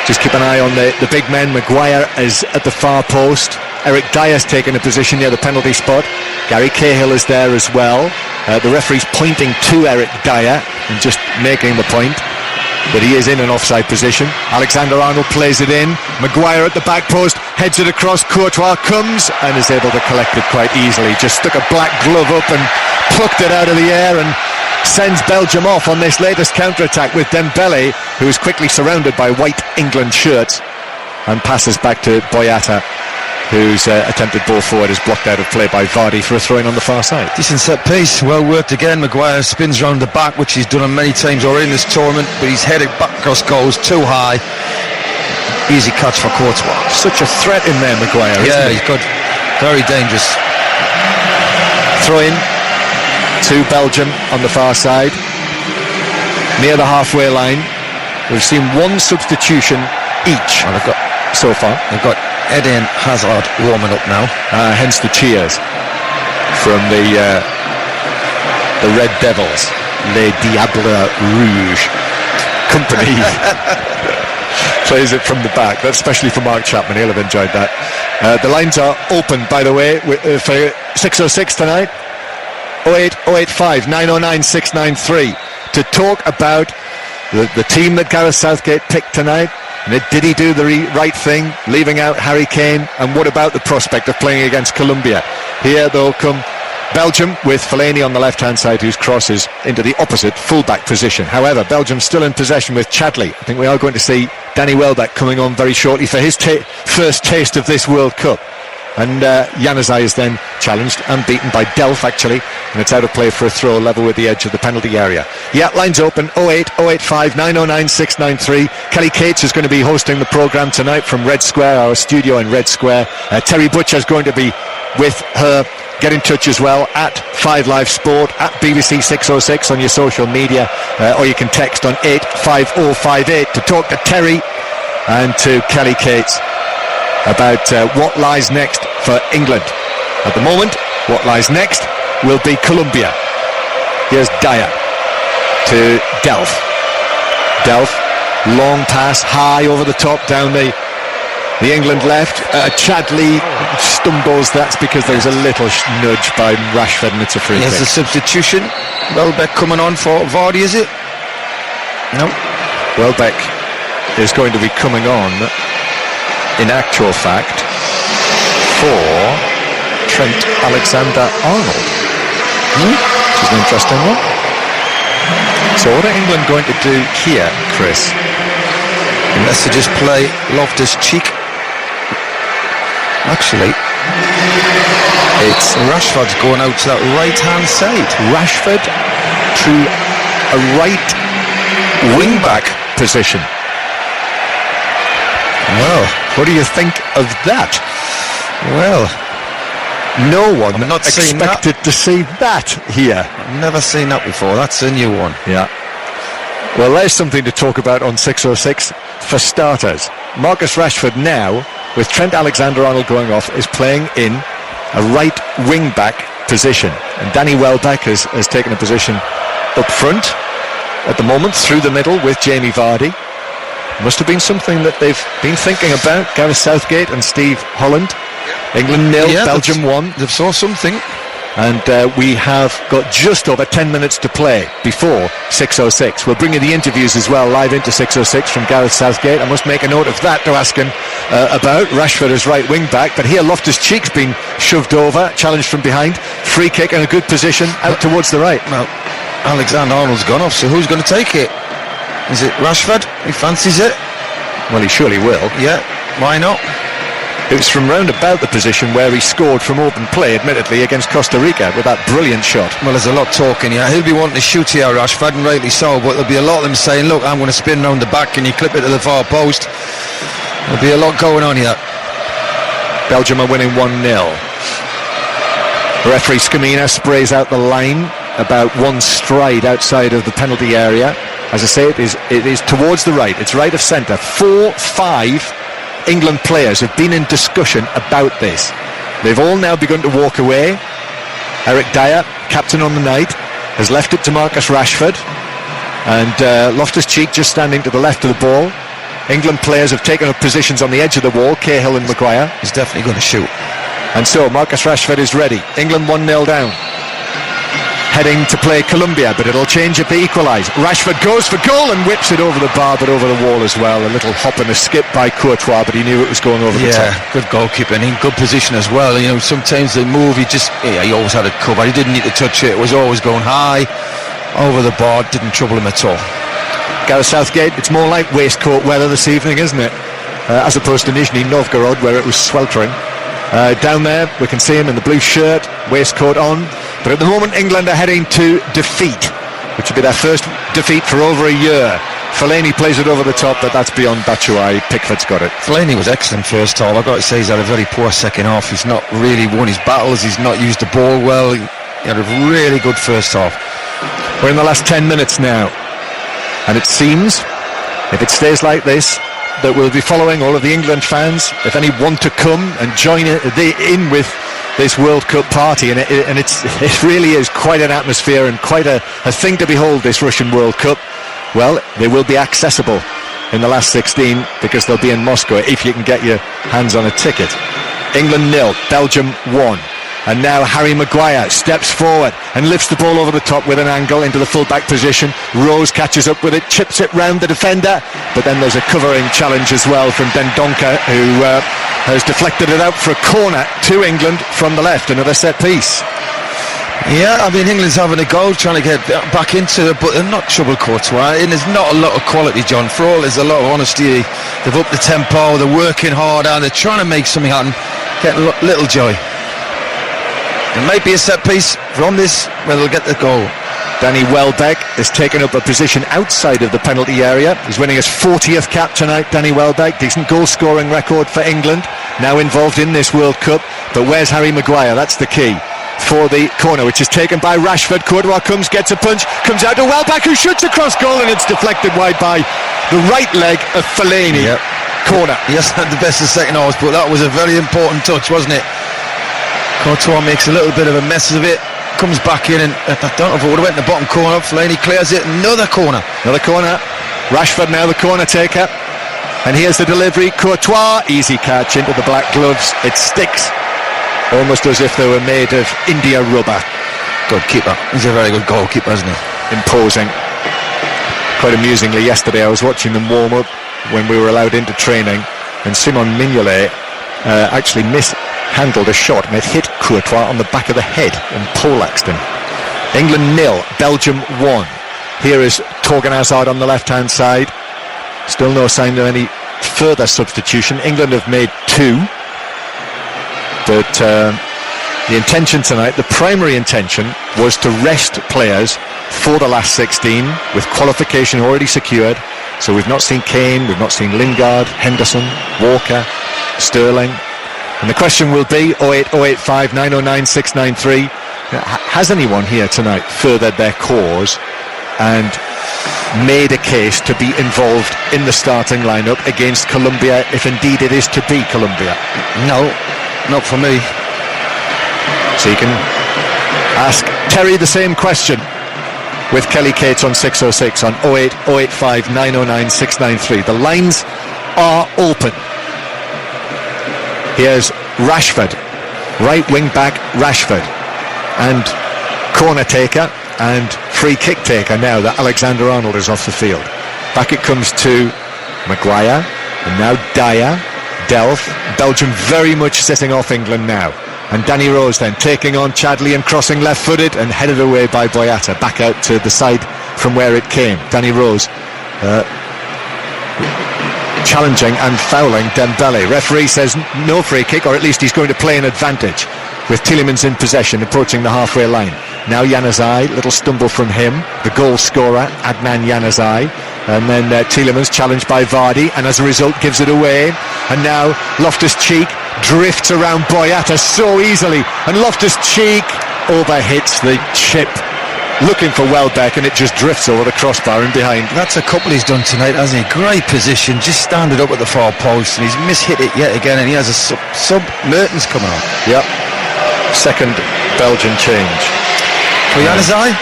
Just keep an eye on the big men. Maguire is at the far post. Eric Dyer's taken a position near the penalty spot. Gary Cahill is there as well. The referee's pointing to Eric Dyer and just making the point that he is in an offside position. Alexander-Arnold plays it in. Maguire at the back post, heads it across. Courtois comes and is able to collect it quite easily. Just stuck a black glove up and plucked it out of the air and sends Belgium off on this latest counter-attack with Dembele, who is quickly surrounded by white England shirts, and passes back to Boyata, whose attempted ball forward is blocked out of play by Vardy for a throw-in on the far side. Decent set piece, well worked again. Maguire spins round the back, which he's done many times already in this tournament, but he's headed back across goals too high. Easy catch for Courtois. Such a threat in there, Maguire, isn't he? Yeah, he's good. Very dangerous. Throw-in to Belgium on the far side, near the halfway line. We've seen 1 substitution each so far. They've got Eden Hazard warming up now. Hence the cheers from the Red Devils, Les Diables Rouges. Kompany plays it from the back. That's especially for Mark Chapman. He'll have enjoyed that. The lines are open, by the way, for 606 tonight. 08085 909 693 to talk about the team that Gareth Southgate picked tonight. Did he do the right thing, leaving out Harry Kane? And what about the prospect of playing against Colombia? Here, though, come Belgium with Fellaini on the left-hand side, whose crosses into the opposite full-back position. However, Belgium still in possession with Chadli. I think we are going to see Danny Welbeck coming on very shortly for his first taste of this World Cup. And Januzaj is then challenged and beaten by Delph, actually, and it's out of play for a throw level with the edge of the penalty area. Yeah, lines open, 08085 909 693. Kelly Cates is going to be hosting the programme tonight from Red Square, our studio in Red Square. Terry Butcher's going to be with her. Get in touch as well at 5 Live Sport, at BBC 606 on your social media, or you can text on 85058 to talk to Terry and to Kelly Cates about what lies next for England. At the moment, what lies next will be Colombia. Here's Dyer. to Delph. Delph, long pass, high over the top, down the England left. Chadley stumbles. That's because there was a little nudge by Rashford, and it's a free kick. Here's the substitution. Welbeck coming on for Vardy, is it? No. Welbeck is going to be coming on, in actual fact, for Trent Alexander-Arnold. Which is an interesting one. So what are England going to do here, Chris? Unless they just play Loftus-Cheek. Actually, it's Rashford's going out to that right-hand side. Rashford to a right wing-back position. Well, what do you think of that? Well, no one I'm not expected to see that here. I've never seen that before. That's a new one. Yeah. Well, there's something to talk about on 606 for starters. Marcus Rashford now, with Trent Alexander-Arnold going off, is playing in a right wing-back position. And Danny Welbeck has taken a position up front at the moment, through the middle with Jamie Vardy. Must have been something that they've been thinking about, Gareth Southgate and Steve Holland. England 0, Belgium 1. They've saw something. And we have got just over 10 minutes to play before 6:06. We'll bring you the interviews as well, live into 6:06 from Gareth Southgate. I must make a note of that to ask him about Rashford as right wing back. But here Loftus-Cheek's been shoved over, challenged from behind, free kick in a good position out towards the right. Well, Alexander-Arnold's gone off, so who's going to take it? Is it Rashford? He fancies it? Well, he surely will. Yeah, why not? It was from round about the position where he scored from open play, admittedly, against Costa Rica with that brilliant shot. Well, there's a lot talking here. He'll be wanting to shoot here, Rashford, and rightly so, but there'll be a lot of them saying, look, I'm going to spin round the back and you clip it to the far post. There'll be a lot going on here. Belgium are winning 1-0. Referee Scamina sprays out the line about one stride outside of the penalty area. As I say, it is towards the right. It's right of centre. 4-5 England players have been in discussion about this. They've all now begun to walk away. Eric Dyer, captain on the night, has left it to Marcus Rashford, and Loftus-Cheek just standing to the left of the ball. England players have taken up positions on the edge of the wall. Cahill and Maguire. He's definitely going to shoot. And so Marcus Rashford is ready. England 1-0 down, heading to play Colombia, but it'll change if they equalise. Rashford goes for goal and whips it over the bar, but over the wall as well. A little hop and a skip by Courtois, but he knew it was going over the top. Yeah, good goalkeeping, in good position as well. You know, sometimes they move, he always had it covered. He didn't need to touch it. It was always going high over the bar. Didn't trouble him at all. Gareth Southgate, it's more like waistcoat weather this evening, isn't it? As opposed to Nizhny Novgorod, where it was sweltering. Down there, we can see him in the blue shirt, waistcoat on. But at the moment, England are heading to defeat, which will be their first defeat for over a year. Fellaini plays it over the top, but that's beyond Batshuayi. Pickford's got it. Fellaini was excellent first half. I've got to say he's had a very poor second half. He's not really won his battles. He's not used the ball well. He had a really good first half. We're in the last 10 minutes now, and it seems, if it stays like this, that we'll be following all of the England fans, if any want to come and join in with this World Cup party, and it really is quite an atmosphere and quite a thing to behold, this Russian World Cup. Well, they will be accessible in the last 16 because they'll be in Moscow if you can get your hands on a ticket. England 0, Belgium 1. And now Harry Maguire steps forward and lifts the ball over the top with an angle into the full-back position. Rose catches up with it, chips it round the defender, but then there's a covering challenge as well from Dendoncker, who has deflected it out for a corner to England from the left. Another set piece. Yeah, I mean, England's having a go, trying to get back into it, but they're not trouble Courtois, and there's not a lot of quality, John. For all, there's a lot of honesty. They've upped the tempo, they're working hard, and they're trying to make something happen. Getting little joy. It might be a set piece from this where they'll get the goal. Danny Welbeck has taken up a position outside of the penalty area. He's winning his 40th cap tonight, Danny Welbeck. Decent goal-scoring record for England, now involved in this World Cup. But where's Harry Maguire? That's the key for the corner, which is taken by Rashford. Courtois comes, gets a punch, comes out to Welbeck, who shoots across goal, and it's deflected wide by the right leg of Fellaini. Yep. Corner. He hasn't had the best of second halves, but that was a very important touch, wasn't it? Courtois makes a little bit of a mess of it. comes back in, and I don't know if it would have went in the bottom corner. Fellaini clears it, another corner. Rashford now the corner taker, and here's the delivery. Courtois, easy catch into the black gloves. It sticks, almost as if they were made of India rubber. Good keeper. He's a very good goalkeeper, isn't he? Imposing. Quite amusingly, yesterday I was watching them warm up when we were allowed into training, and Simon Mignolet actually mishandled a shot and it hit Courtois on the back of the head and poleaxed him. England 0, Belgium 1. Here is Torgan Hazard on the left-hand side. Still no sign of any further substitution. England have made 2. But the intention tonight, the primary intention, was to rest players for the last 16 with qualification already secured. So we've not seen Kane, we've not seen Lingard, Henderson, Walker, Sterling. And the question will be 08085 909 693. Has anyone here tonight furthered their cause and made a case to be involved in the starting lineup against Colombia, if indeed it is to be Colombia? No, not for me. So you can ask Terry the same question with Kelly Cates on 606 on 08085 909 693. The lines are open. Here's Rashford, right wing back Rashford, and corner taker and free kick taker now that Alexander-Arnold is off the field. Back it comes to Maguire, and now Dyer, Delph. Belgium very much sitting off England now. And Danny Rose then taking on Chadli and crossing left-footed and headed away by Boyata, back out to the side from where it came. Danny Rose challenging and fouling Dembele. Referee says no free kick, or at least he's going to play an advantage with Tielemans in possession, approaching the halfway line. Now Januzaj, little stumble from him, the goal scorer Adnan Januzaj, and then Tielemans challenged by Vardy, and as a result gives it away. And now Loftus-Cheek drifts around Boyata so easily, and Loftus-Cheek overhits the chip, looking for Welbeck, and it just drifts over the crossbar and behind. That's a couple he's done tonight, hasn't he? Great position, just standing up at the far post, and he's mishit it yet again, and he has a sub Mertens coming on. Yep. Second Belgian change. For Januzaj?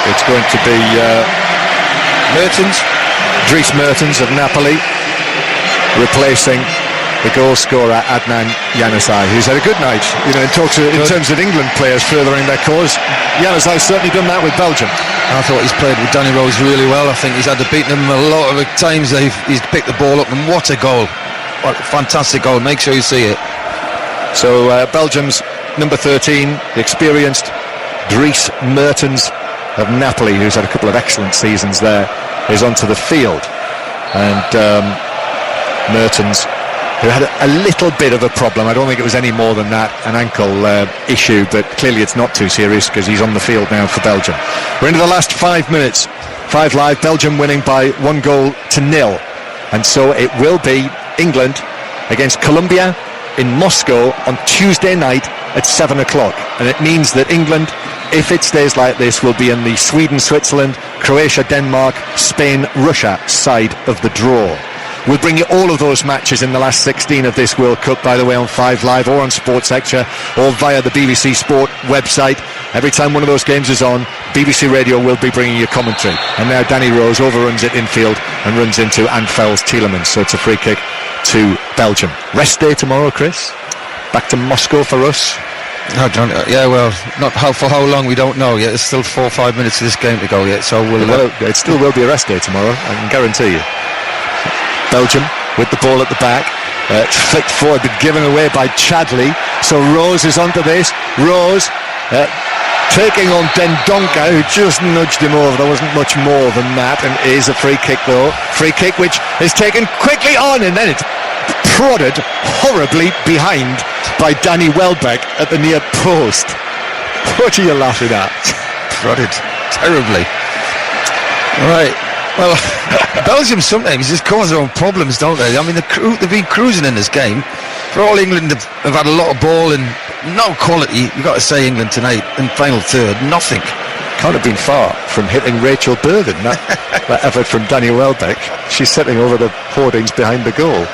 It's going to be Mertens. Dries Mertens of Napoli replacing the goal scorer Adnan Januzaj, who's had a good night, in terms of England players furthering their cause. Januzaj's certainly done that with Belgium. I thought he's played with Danny Rose really well. I think he's had to beat them a lot of times. He's picked the ball up, and what a goal. What a fantastic goal. Make sure you see it. So Belgium's number 13, the experienced Dries Mertens of Napoli, who's had a couple of excellent seasons there, is onto the field. And Mertens, who had a little bit of a problem, I don't think it was any more than that, an ankle issue, but clearly it's not too serious because he's on the field now for Belgium. We're into the last 5 minutes. 5 live, Belgium winning by 1-0. And so it will be England against Colombia in Moscow on Tuesday night at 7 o'clock. And it means that England, if it stays like this, will be in the Sweden, Switzerland, Croatia, Denmark, Spain, Russia side of the draw. We'll bring you all of those matches in the last 16 of this World Cup, by the way, on 5 Live or on Sports Extra or via the BBC Sport website. Every time one of those games is on, BBC Radio will be bringing you commentary. And now Danny Rose overruns it infield and runs into and fells Tielemans. So it's a free kick to Belgium. Rest day tomorrow, Chris. Back to Moscow for us. No, John, yeah, well, for how long we don't know yet. There's still 4 or 5 minutes of this game to go yet, so it still will be a rest day tomorrow, I can guarantee you. Belgium with the ball at the back. It's flicked forward but given away by Chadli. So Rose is onto this. Rose taking on Dendoncker, who just nudged him over. There wasn't much more than that, and it is a free kick though. Free kick which is taken quickly on, and then it's prodded horribly behind by Danny Welbeck at the near post. What are you laughing at? Prodded terribly. Right. Well, Belgium sometimes just cause their own problems, don't they? I mean, they've been cruising in this game. For all England have had a lot of ball and no quality. You've got to say England tonight in final third, nothing. Can't have been far from hitting Rachel Bergen, that effort from Danny Welbeck. She's sitting over the hoardings behind the goal.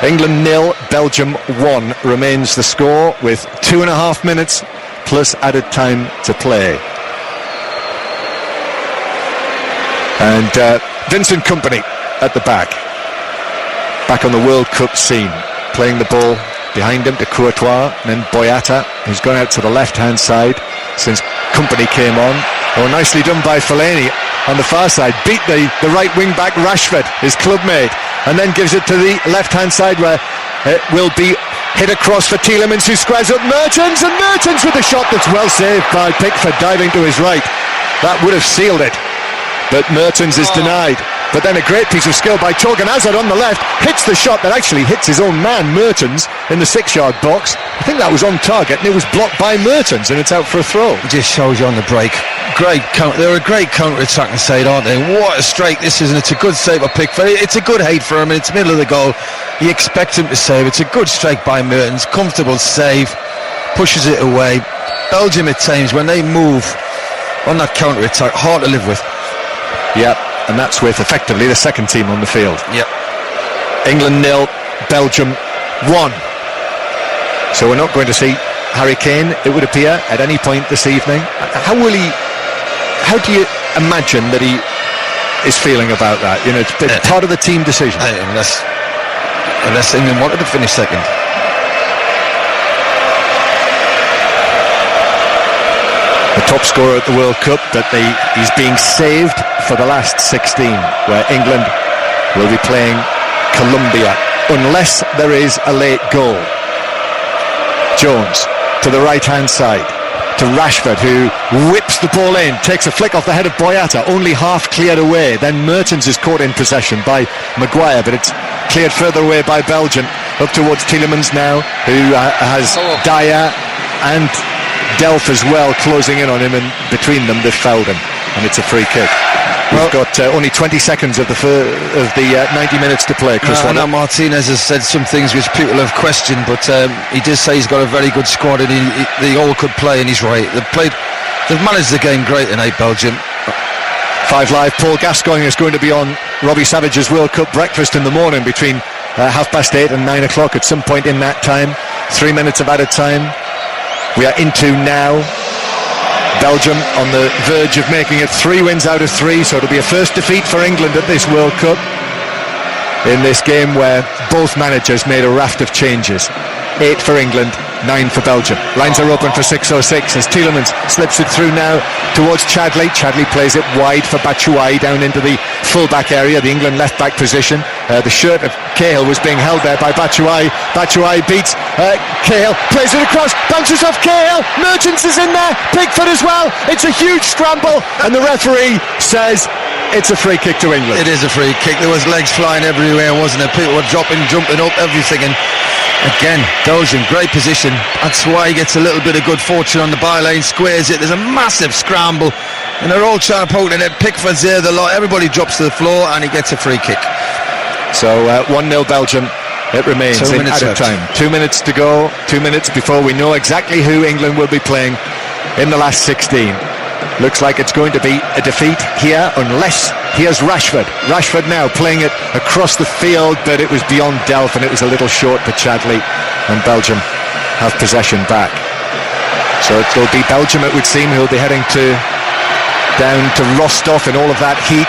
England 0, Belgium 1 remains the score with 2.5 minutes plus added time to play. And Vincent Kompany at the back on the World Cup scene, playing the ball behind him to Courtois, and then Boyata, who's gone out to the left-hand side since Kompany came on. Oh, nicely done by Fellaini on the far side, beat the right wing-back Rashford, his clubmate, and then gives it to the left-hand side where it will be hit across for Tielemans, who squares up Mertens, and Mertens with a shot that's well saved by Pickford, diving to his right. That would have sealed it, but Mertens is denied. But then a great piece of skill by Torgan Hazard on the left, hits the shot that actually hits his own man, Mertens, in the 6-yard box. I think that was on target, and it was blocked by Mertens, and it's out for a throw. It just shows you on the break. They're a great counter-attacking side, aren't they? What a strike this is, and it's a good save by Pickford. It's a good hate for him, and it's middle of the goal. You expect him to save. It's a good strike by Mertens, comfortable save, pushes it away. Belgium at times, when they move on that counter-attack, hard to live with. Yeah. And that's with effectively the second team on the field. Yep. England 0, Belgium 1. So we're not going to see Harry Kane, it would appear, at any point this evening. How do you imagine that he is feeling about that? You know, it's part of the team decision. Unless England wanted to finish second. The top scorer at the World Cup, but he's being saved for the last 16, where England will be playing Colombia, unless there is a late goal. Jones to the right-hand side, to Rashford, who whips the ball in, takes a flick off the head of Boyata, only half cleared away. Then Mertens is caught in possession by Maguire, but it's cleared further away by Belgium, up towards Tielemans now, who has Dyer and Delph as well closing in on him, and between them they've fouled him, and it's a free kick. We've got only 20 seconds of the 90 minutes to play, Chris. I know Martinez has said some things which people have questioned, but he did say he's got a very good squad, and they all could play, and he's right. They've managed the game great tonight, Belgium. 5 Live, Paul Gascoigne is going to be on Robbie Savage's World Cup breakfast in the morning between 8:30 and 9 o'clock at some point in that time. 3 minutes of added time we are into now. Belgium on the verge of making it 3 wins out of 3, so it'll be a first defeat for England at this World Cup, in this game where both managers made a raft of changes. 8 for England, 9 for Belgium. Lines are open for 6:06 as Tielemans slips it through now towards Chadli. Chadli plays it wide for Batshuayi down into the full-back area, the England left-back position. The shirt of Cahill was being held there by Batshuayi. Batshuayi beats Cahill, plays it across, bounces off Cahill. Mertens is in there, Pickford as well. It's a huge scramble, and the referee says it's a free kick to England. It is a free kick. There was legs flying everywhere, wasn't it? People were dropping, jumping up, everything, and again, Belgium, great position. That's why he gets a little bit of good fortune on the byline, squares it. There's a massive scramble, and they're all trying to poke it in. Pickford's there, everybody drops to the floor, and he gets a free kick. So 1-0 Belgium, it remains in added time. 2 minutes to go, 2 minutes before we know exactly who England will be playing in the last 16. Looks like it's going to be a defeat here, unless here's Rashford. Rashford now playing it across the field, but it was beyond Delph, and it was a little short for Chadli, and Belgium have possession back. So it'll be Belgium, it would seem, who'll be heading down to Rostov in all of that heat,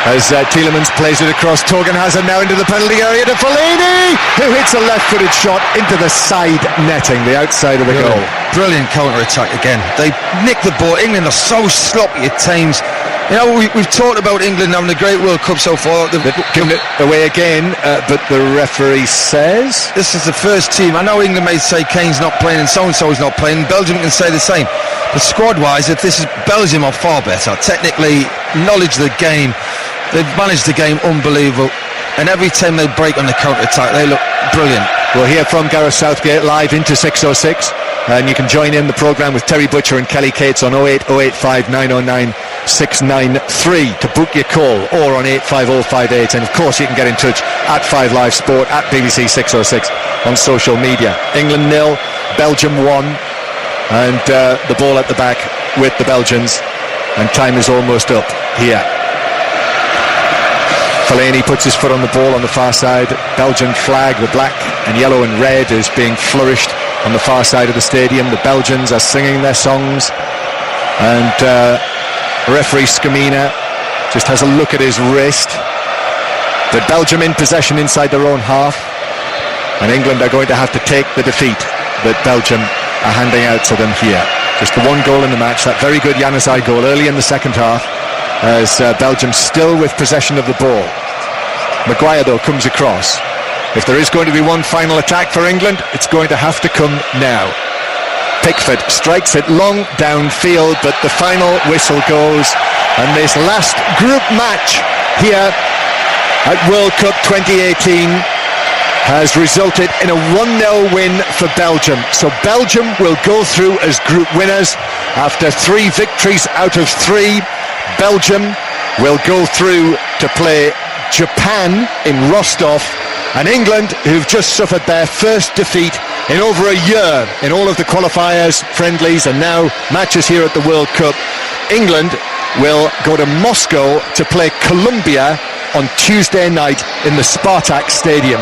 as Tielemans plays it across. Torgan Hazard now into the penalty area to Fellaini, who hits a left-footed shot into the side netting, the outside of the goal. Brilliant counter-attack again. They nick the ball. England are so sloppy at times. You know, we've talked about England having a great World Cup so far. They've given it away again, but the referee says this is the first team. I know England may say Kane's not playing and so-and-so is not playing. Belgium can say the same. But squad-wise, if this is Belgium, are far better. Technically, knowledge of the game, they've managed the game unbelievable. And every time they break on the counter-attack, they look brilliant. We'll hear from Gareth Southgate live into 6:06. And you can join in the programme with Terry Butcher and Kelly Cates on 08085 909 693 to book your call, or on 85058. And of course you can get in touch at 5 Live Sport, at BBC 606 on social media. England 0, Belgium 1, and the ball at the back with the Belgians, and time is almost up here. Fellaini puts his foot on the ball on the far side. Belgian flag, the black and yellow and red, is being flourished on the far side of the stadium. The Belgians are singing their songs, and referee Scamina just has a look at his wrist. But Belgium in possession inside their own half, and England are going to have to take the defeat that Belgium are handing out to them here. Just the one goal in the match, that very good Januzaj goal early in the second half, as Belgium still with possession of the ball. Maguire though comes across. If there is going to be one final attack for England, it's going to have to come now. Pickford strikes it long downfield, but the final whistle goes, and this last group match here at World Cup 2018 has resulted in a 1-0 win for Belgium. So Belgium will go through as group winners after 3 victories out of 3. Belgium will go through to play Japan in Rostov, and England, who've just suffered their first defeat in over a year in all of the qualifiers, friendlies and now matches here at the World Cup. England will go to Moscow to play Colombia on Tuesday night in the Spartak Stadium.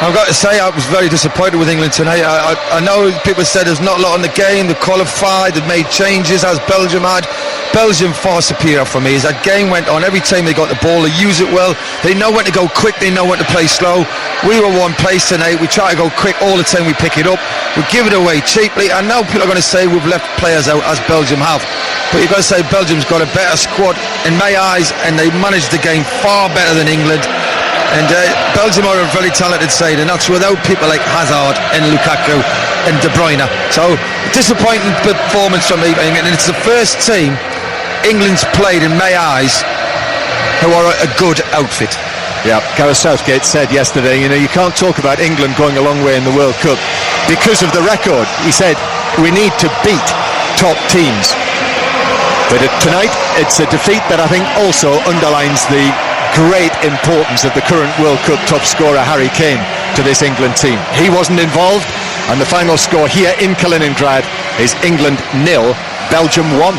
I've got to say, I was very disappointed with England tonight. I know people said there's not a lot on the game. They've qualified, they've made changes, as Belgium had. Belgium far superior for me. As that game went on, every time they got the ball, they use it well. They know when to go quick, they know when to play slow. We were one place tonight. We try to go quick all the time. We pick it up, we give it away cheaply. And now people are going to say we've left players out, as Belgium have. But you've got to say Belgium's got a better squad in my eyes, and they managed the game far better than England. And Belgium are a very talented side, and that's without people like Hazard and Lukaku and De Bruyne. So disappointing performance from me, and it's the first team England's played in my eyes who are a good outfit. Yeah, Gareth Southgate said yesterday, you can't talk about England going a long way in the World Cup because of the record. He said we need to beat top teams. But tonight it's a defeat that I think also underlines the great importance of the current World Cup top scorer Harry Kane to this England team. He wasn't involved, and the final score here in Kaliningrad is England 0, Belgium 1.